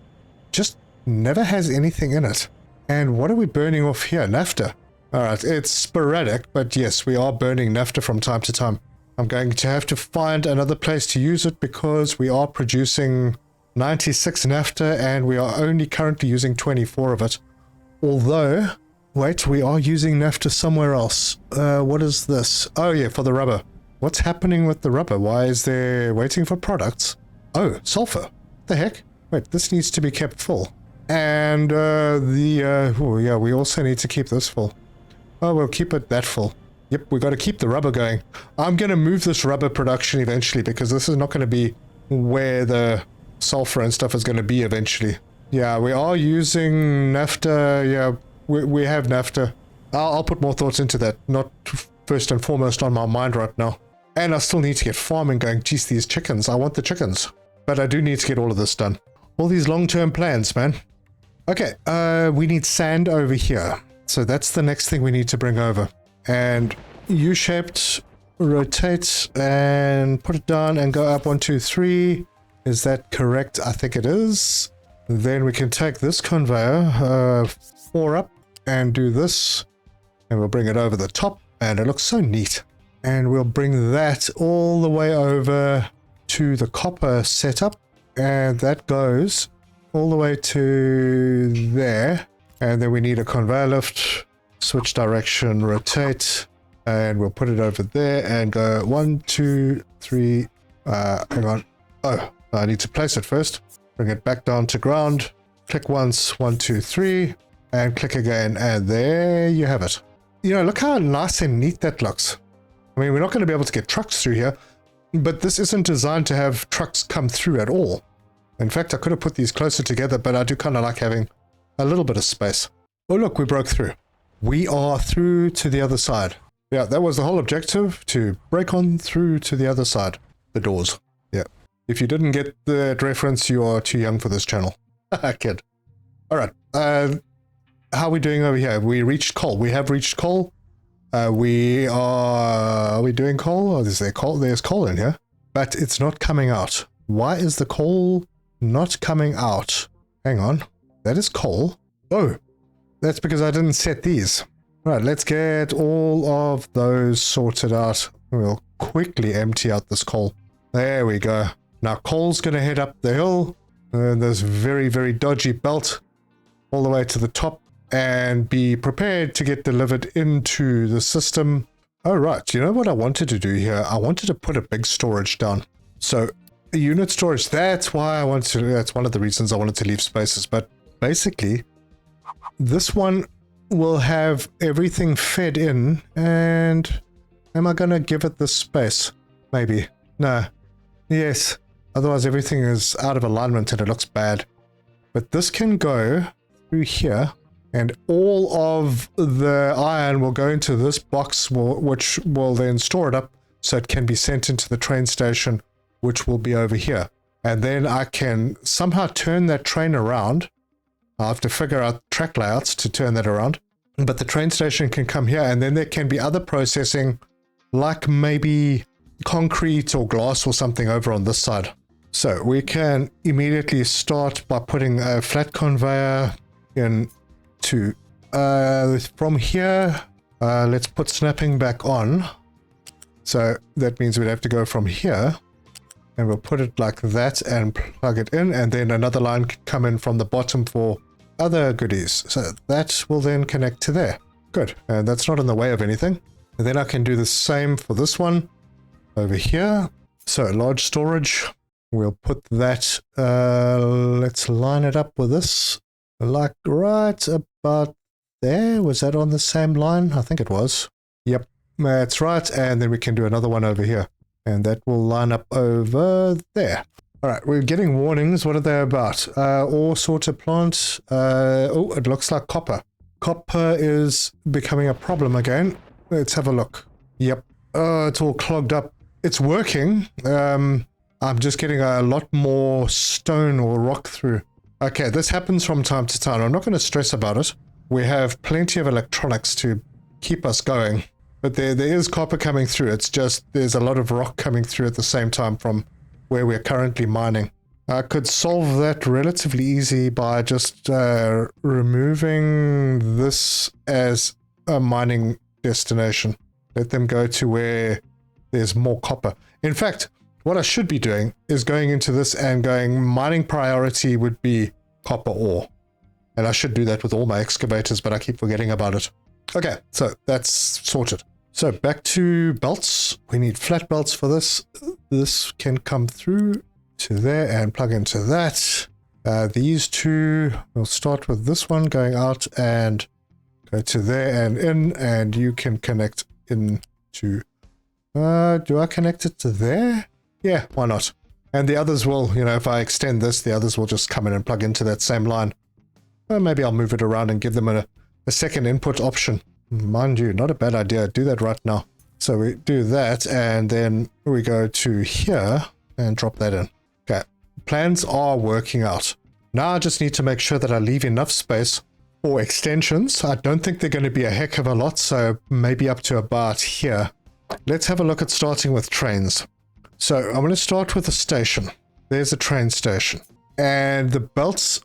just never has anything in it. And what are we burning off here? Naphtha. All right, it's sporadic, but yes, we are burning naphtha from time to time. I'm going to have to find another place to use it because we are producing 96 naphtha and we are only currently using 24 of it. Although, wait, we are using naphtha somewhere else. What is this? Oh yeah, for the rubber. What's happening with the rubber? Why is there waiting for products? Oh, sulfur. The heck? Wait, this needs to be kept full. And oh yeah, we also need to keep this full. Oh, we'll keep it that full. Yep, we got to keep the rubber going. I'm going to move this rubber production eventually because this is not going to be where the sulfur and stuff is going to be eventually. Yeah, we are using naphtha. Yeah, we have naphtha. I'll put more thoughts into that. Not first and foremost on my mind right now. And I still need to get farming going. Geez, these chickens. I want the chickens. But I do need to get all of this done. All these long-term plans, man. Okay, we need sand over here. So that's the next thing we need to bring over. And U-shaped, rotate, and put it down and go up 1, 2, 3. Is that correct? I think it is. Then we can take this conveyor, 4 up, and do this. And we'll bring it over the top. And it looks so neat. And we'll bring that all the way over to the copper setup. And that goes all the way to there. And then we need a conveyor lift, switch direction, rotate, and we'll put it over there and go 1, 2, 3, hang on. Oh, I need to place it first. Bring it back down to ground, click once, 1, 2, 3, and click again, and there you have it. You know, look how nice and neat that looks. I mean, we're not going to be able to get trucks through here, but this isn't designed to have trucks come through at all. In fact, I could have put these closer together, but I do kind of like having a little bit of space. Oh, look, we broke through. We are through to the other side. Yeah, that was the whole objective, to break on through to the other side. The doors. Yeah. If you didn't get that reference, you are too young for this channel. Kid. All right. How are we doing over here? We reached coal. We have reached coal. Are we doing coal? Oh, is there coal? There's coal in here. But it's not coming out. Why is the coal not coming out? Hang on. That is coal. Oh, that's because I didn't set these. Right, let's get all of those sorted out. We'll quickly empty out this coal. There we go. Now coal's going to head up the hill. This very, very dodgy belt all the way to the top and be prepared to get delivered into the system. Oh, right. You know what I wanted to do here? I wanted to put a big storage down. So a unit storage, that's why I wanted to, that's one of the reasons I wanted to leave spaces. But basically, this one will have everything fed in, and am I going to give it the space? Maybe. No. Yes. Otherwise everything is out of alignment and it looks bad. But this can go through here, and all of the iron will go into this box, which will then store it up so it can be sent into the train station, which will be over here. And then I can somehow turn that train around. I'll have to figure out track layouts to turn that around. But the train station can come here, and then there can be other processing, like maybe concrete or glass or something over on this side. So we can immediately start by putting a flat conveyor in to, from here, let's put snapping back on. So that means we'd have to go from here, and we'll put it like that and plug it in, and then another line can come in from the bottom for other goodies. So that will then connect to there. Good. And that's not in the way of anything. And then I can do the same for this one over here. So large storage. We'll put that, let's line it up with this, like right about there. Was that on the same line? I think it was. Yep, that's right. And then we can do another one over here. And that will line up over there. All right, we're getting warnings. What are they about? All sorts of plants. Oh, it looks like copper. Copper is becoming a problem again. Let's have a look. Yep. Oh, it's all clogged up. It's working. I'm just getting a lot more stone or rock through. Okay, this happens from time to time. I'm not going to stress about it. We have plenty of electronics to keep us going. But there is copper coming through. It's just there's a lot of rock coming through at the same time from where we're currently mining. I could solve that relatively easy by just removing this as a mining destination. Let them go to where there's more copper. In fact, what I should be doing is going into this and going mining priority would be copper ore. And I should do that with all my excavators, but I keep forgetting about it. Okay, so that's sorted. So back to belts. We need flat belts for this. This can come through to there and plug into that. These two, we'll start with this one going out and go to there and in, and you can connect into... do I connect it to there? Yeah, why not? And the others will, you know, if I extend this, the others will just come in and plug into that same line. Maybe I'll move it around and give them a second input option. Mind you, not a bad idea. Do that right now. So we do that, and then we go to here and drop that in. Okay, plans are working out. Now I just need to make sure that I leave enough space for extensions. I don't think they're going to be a heck of a lot, so maybe up to about here. Let's have a look at starting with trains. So I'm going to start with a station. There's a train station. And the belts,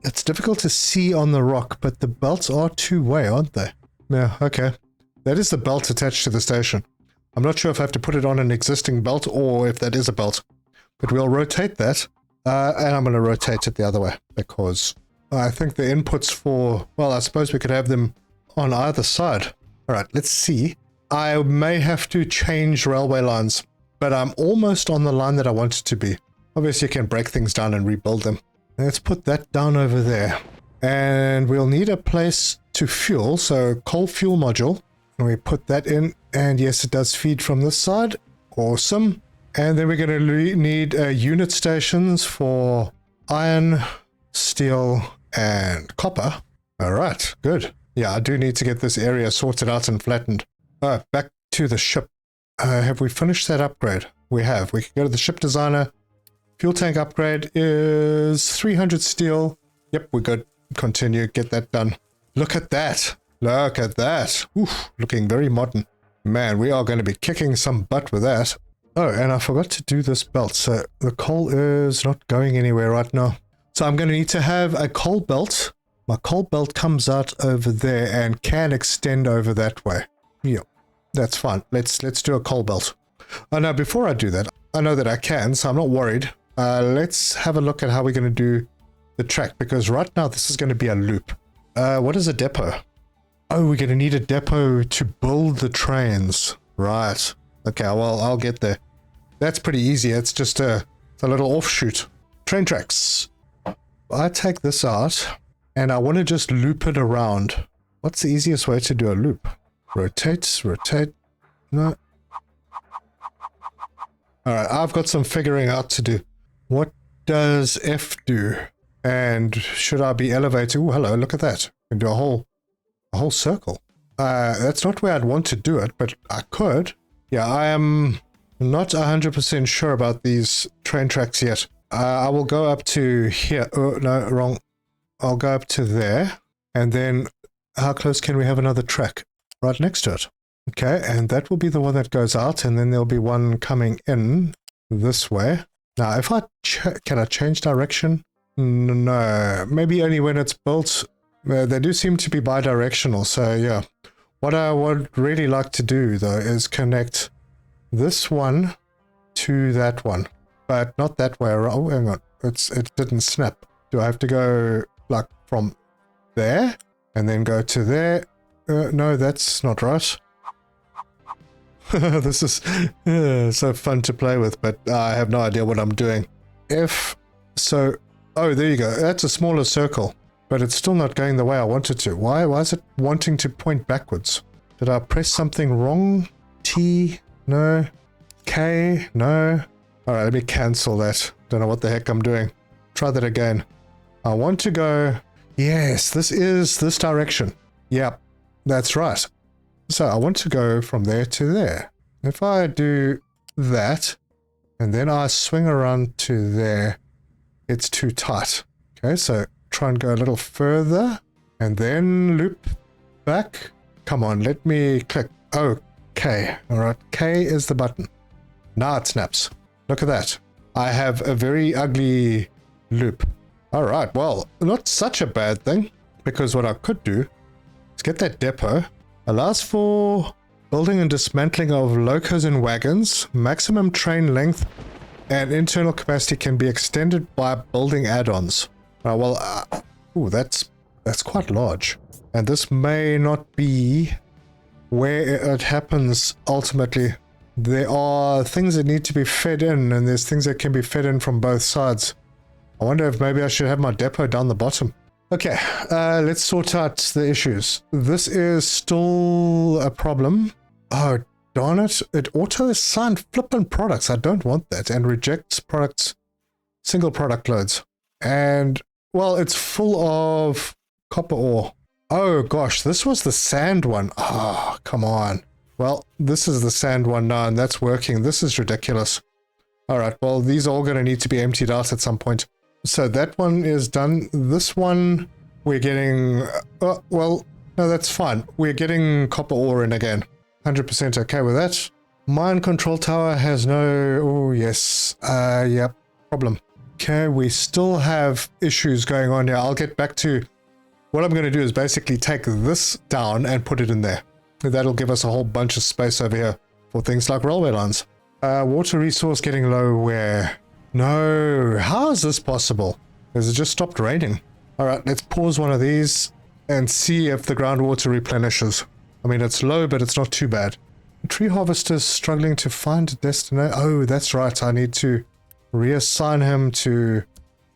it's difficult to see on the rock, but the belts are two-way, aren't they? Yeah, okay. That is the belt attached to the station. I'm not sure if I have to put it on an existing belt or if that is a belt. But we'll rotate that. And I'm going to rotate it the other way because I think the inputs for, well, I suppose we could have them on either side. All right, let's see. I may have to change railway lines, but I'm almost on the line that I want it to be. Obviously, you can break things down and rebuild them. Let's put that down over there. And we'll need a place to fuel, so coal fuel module. And we put that in, and yes, it does feed from this side. Awesome. And then we're going to need unit stations for iron, steel, and copper. All right, good. Yeah, I do need to get this area sorted out and flattened. Back to the ship. Have we finished that upgrade? We have. We can go to the ship designer. Fuel tank upgrade is 300 steel. Yep, we're good. Continue, get that done. Look at that. Look at that. Oof, looking very modern. Man, we are going to be kicking some butt with that. Oh, and I forgot to do this belt. So the coal is not going anywhere right now. So I'm going to need to have a coal belt. My coal belt comes out over there and can extend over that way. Yeah, that's fine. Let's do a coal belt. Oh, now, before I do that, I know that I can, so I'm not worried. Let's have a look at how we're going to do the track, because right now this is going to be a loop. What is a depot? Oh, we're going to need a depot to build the trains. Right. Okay, well, I'll get there. That's pretty easy. It's just a little offshoot. Train tracks. I take this out, and I want to just loop it around. What's the easiest way to do a loop? Rotate, rotate. No. Alright, I've got some figuring out to do. What does F do? And should I be elevating? Oh, hello, look at that. I can do a whole circle. That's not where I'd want to do it, but I could. Yeah, I am not 100% sure about these train tracks yet. I will go up to here. Oh, no, wrong. I'll go up to there. And then how close can we have another track? Right next to it. Okay, and that will be the one that goes out, and then there'll be one coming in this way. Now, if I can I change direction? No, maybe only when it's built. They do seem to be bi-directional, so yeah. What I would really like to do, though, is connect this one to that one, but not that way around. Oh, hang on, it didn't snap. Do I have to go like from there and then go to there? No, that's not right. This is so fun to play with, but I have no idea what I'm doing. So, oh, there you go. That's a smaller circle, but it's still not going the way I want it to. Why is it wanting to point backwards? Did I press something wrong? T? No. K? No. All right, let me cancel that. Don't know what the heck I'm doing. Try that again. I want to go... Yes, this is this direction. Yep, that's right. So I want to go from there to there. If I do that, and then I swing around to there, it's too tight. Okay, so try and go a little further, and then loop back. Come on, let me click. Okay, all right, K is the button. Now it snaps. Look at that. I have a very ugly loop. All right, well, not such a bad thing, because what I could do is get that depot. Allows for building and dismantling of locos and wagons. Maximum train length and internal capacity can be extended by building add-ons. Ooh, that's quite large. And this may not be where it happens ultimately. There are things that need to be fed in, and there's things that can be fed in from both sides. I wonder if maybe I should have my depot down the bottom. Okay, let's sort out the issues. This is still a problem. Oh, darn it. It auto-assigned flippin' products. I don't want that. And rejects products, single product loads. And, well, it's full of copper ore. Oh, gosh, this was the sand one. Oh, come on. Well, this is the sand one now, and that's working. This is ridiculous. All right, well, these are all going to need to be emptied out at some point. So that one is done. This one, we're getting... well, no, that's fine. We're getting copper ore in again. 100% okay with that. Mine control tower has no... Oh, yes. Yep. Problem. Okay, we still have issues going on here. I'll get back to... What I'm going to do is basically take this down and put it in there. That'll give us a whole bunch of space over here for things like railway lines. Water resource getting low where... No, how is this possible? Has it just stopped raining? Alright, let's pause one of these and see if the groundwater replenishes. I mean, it's low, but it's not too bad. Tree harvester's struggling to find a destination. Oh, that's right. I need to reassign him to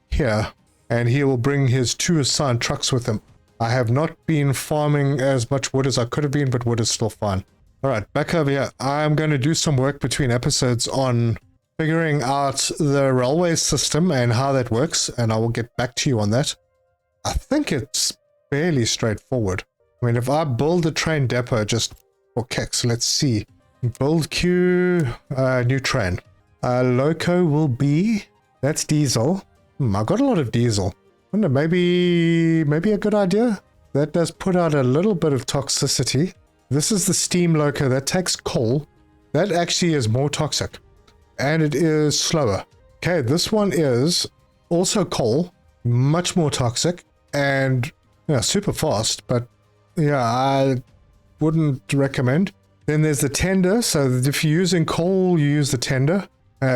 here, and he will bring his 2 assigned trucks with him. I have not been farming as much wood as I could have been, but wood is still fine. Alright, back over here. I'm going to do some work between episodes on figuring out the railway system and how that works, and I will get back to you on that. I think it's fairly straightforward. I mean, if I build a train depot just for kicks, let's see. Build queue, new train. Loco will be, that's diesel. I got a lot of diesel. I wonder, maybe a good idea? That does put out a little bit of toxicity. This is the steam loco that takes coal. That actually is more toxic. And it is slower. Okay, this one is also coal, much more toxic, and yeah, super fast, but yeah, I wouldn't recommend. Then there's the tender, so if you're using coal, you use the tender.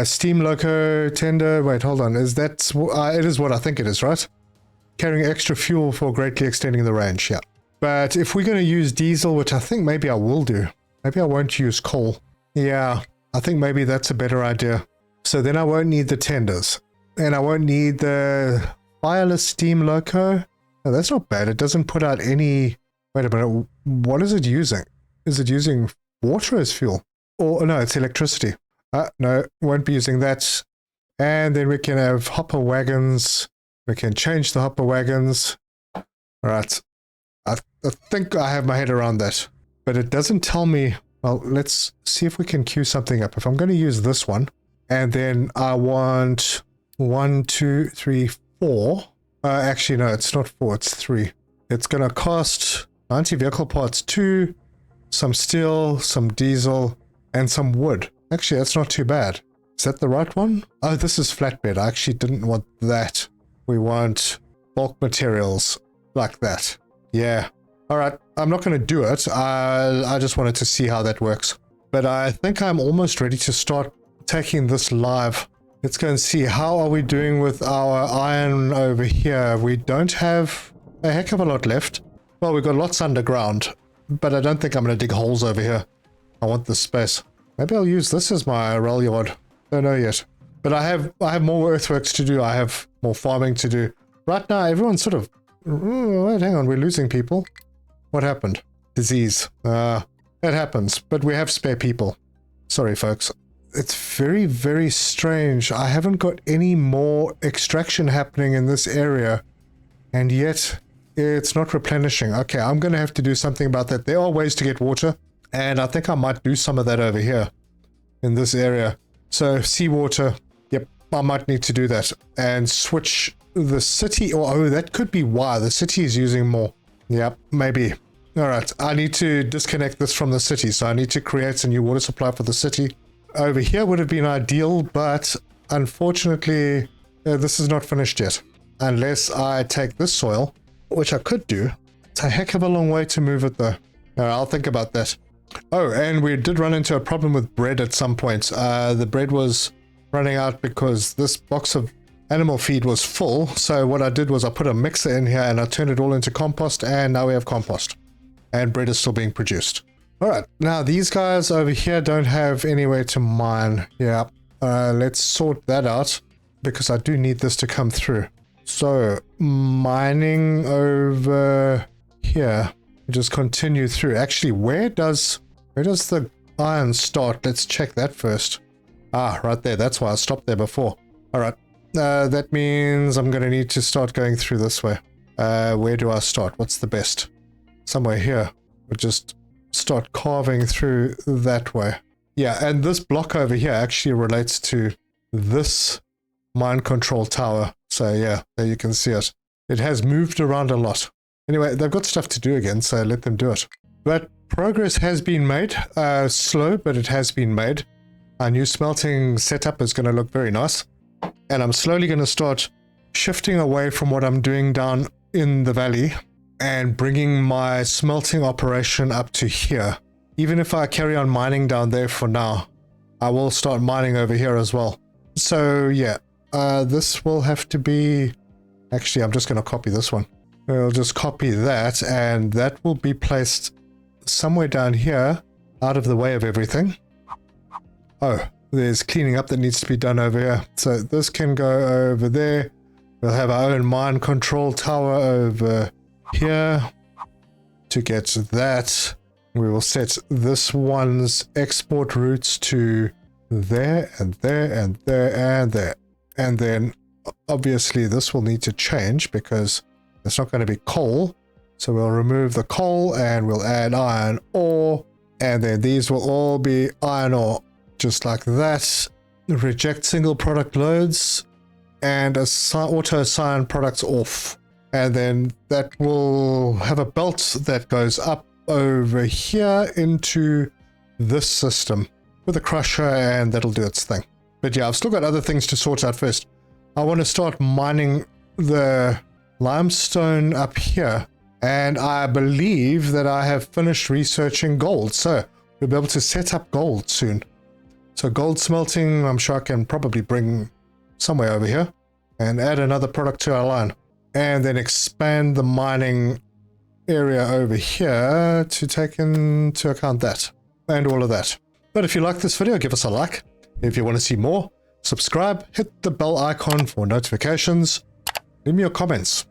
Steam loco, tender, wait, hold on, is that, it is what I think it is, right? Carrying extra fuel for greatly extending the range, yeah. But if we're going to use diesel, which I think maybe I will do, maybe I won't use coal. Yeah, I think maybe that's a better idea. So then I won't need the tenders. And I won't need the fireless steam loco. No, that's not bad. It doesn't put out any... Wait a minute. What is it using? Is it using water as fuel? Or no, it's electricity. No, won't be using that. And then we can have hopper wagons. We can change the hopper wagons. All right. I think I have my head around that. But it doesn't tell me... Well, let's see if we can queue something up. If I'm going to use this one, and then I want 1, 2, 3, 4. Actually, no, it's not 4, it's 3. It's going to cost 90 vehicle parts, 2, some steel, some diesel, and some wood. Actually, that's not too bad. Is that the right one? Oh, this is flatbed. I actually didn't want that. We want bulk materials like that. Yeah. All right, I'm not going to do it. I just wanted to see how that works. But I think I'm almost ready to start taking this live. Let's go and see how are we doing with our iron over here. We don't have a heck of a lot left. Well, we've got lots underground, but I don't think I'm going to dig holes over here. I want this space. Maybe I'll use this as my rail yard. Don't know yet. But I have more earthworks to do. I have more farming to do. Right now, everyone's sort of... Wait, hang on, we're losing people. What happened? Disease. It happens, but we have spare people. Sorry, folks. It's very, very strange. I haven't got any more extraction happening in this area, and yet it's not replenishing. Okay, I'm going to have to do something about that. There are ways to get water. And I think I might do some of that over here in this area. So seawater, yep, I might need to do that. And switch the city, or oh, that could be why the city is using more. Yep, maybe. All right, I need to disconnect this from the city. So I need to create a new water supply for the city. Over here would have been ideal, but unfortunately, this is not finished yet. Unless I take this soil, which I could do. It's a heck of a long way to move it though. I'll think about that. Oh, and we did run into a problem with bread at some point. The bread was running out because this box of animal feed was full. So what I did was I put a mixer in here and I turned it all into compost, and now we have compost. And bread is still being produced. All right, now these guys over here don't have anywhere to mine. Yeah, let's sort that out because I do need this to come through. So mining over here, just continue through. Actually, where does the iron start? Let's check that first. Ah, right there. That's why I stopped there before. All right. That means I'm going to need to start going through this way. Where do I start? What's the best? Somewhere here. We'll just start carving through that way. Yeah, and this block over here actually relates to this mine control tower. So yeah, there you can see it. It has moved around a lot. Anyway, they've got stuff to do again, so let them do it. But progress has been made. Slow, but it has been made. Our new smelting setup is going to look very nice. And I'm slowly going to start shifting away from what I'm doing down in the valley and bringing my smelting operation up to here. Even if I carry on mining down there for now, I will start mining over here as well. So yeah, this will have to be... Actually, I'm just going to copy this one. We'll just copy that, and that will be placed somewhere down here, out of the way of everything. Oh, there's cleaning up that needs to be done over here. So this can go over there. We'll have our own mine control tower over here. To get that, we will set this one's export routes to there, and there, and there, and there. And then, obviously, this will need to change because it's not going to be coal. So we'll remove the coal and we'll add iron ore. And then these will all be iron ore. Just like that. Reject single product loads. And auto assign products off. And then that will have a belt that goes up over here into this system. With a crusher, and that'll do its thing. But yeah, I've still got other things to sort out first. I want to start mining the limestone up here, and I believe that I have finished researching gold, so we'll be able to set up gold soon. So gold smelting, I'm sure I can probably bring somewhere over here and add another product to our line, and then expand the mining area over here to take into account that and all of that. But if you like this video, give us a like. If you want to see more, subscribe, hit the bell icon for notifications. Leave me your comments.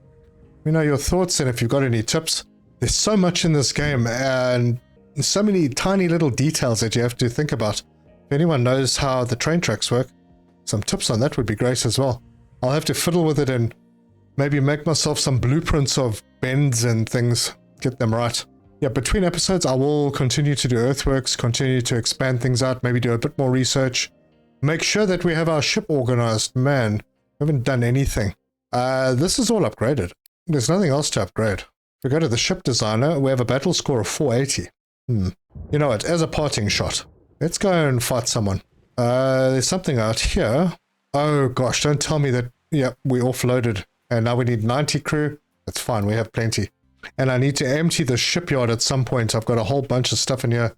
Let me know your thoughts, and if you've got any tips. There's so much in this game and so many tiny little details that you have to think about. If anyone knows how the train tracks work, some tips on that would be great as well. I'll have to fiddle with it and maybe make myself some blueprints of bends and things, get them right. Yeah, between episodes, I will continue to do earthworks, continue to expand things out, maybe do a bit more research. Make sure that we have our ship organized. Man, we haven't done anything. This is all upgraded. There's nothing else to upgrade. If we go to the ship designer, we have a battle score of 480. You know what, as a parting shot, let's go and fight someone. There's something out here. Oh gosh, don't tell me that, yeah, we offloaded. And now we need 90 crew. That's fine, we have plenty. And I need to empty the shipyard at some point. I've got a whole bunch of stuff in here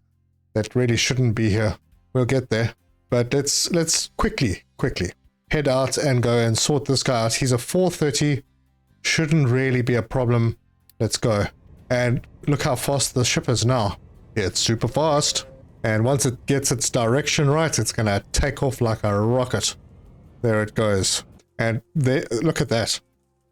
that really shouldn't be here. We'll get there. But let's quickly head out and go and sort this guy out. He's a 430. Shouldn't really be a problem. Let's go. And look how fast the ship is now. It's super fast. And once it gets its direction right, it's going to take off like a rocket. There it goes. And there, look at that.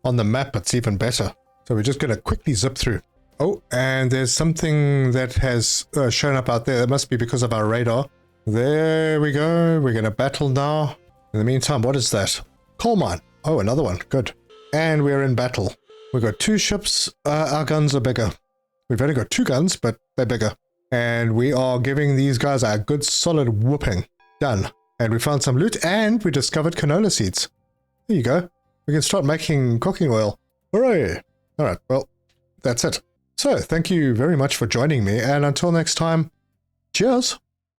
On the map, it's even better. So we're just going to quickly zip through. Oh, and there's something that has shown up out there. That must be because of our radar. There we go. We're going to battle now. In the meantime, what is that? Coal mine. Oh, another one. Good. And we're in battle. We've got two ships. Our guns are bigger. We've only got two guns, but they're bigger. And we are giving these guys a good solid whooping. Done. And we found some loot and we discovered canola seeds. There you go. We can start making cooking oil. Hooray! Alright, well, that's it. So, thank you very much for joining me, and until next time, cheers!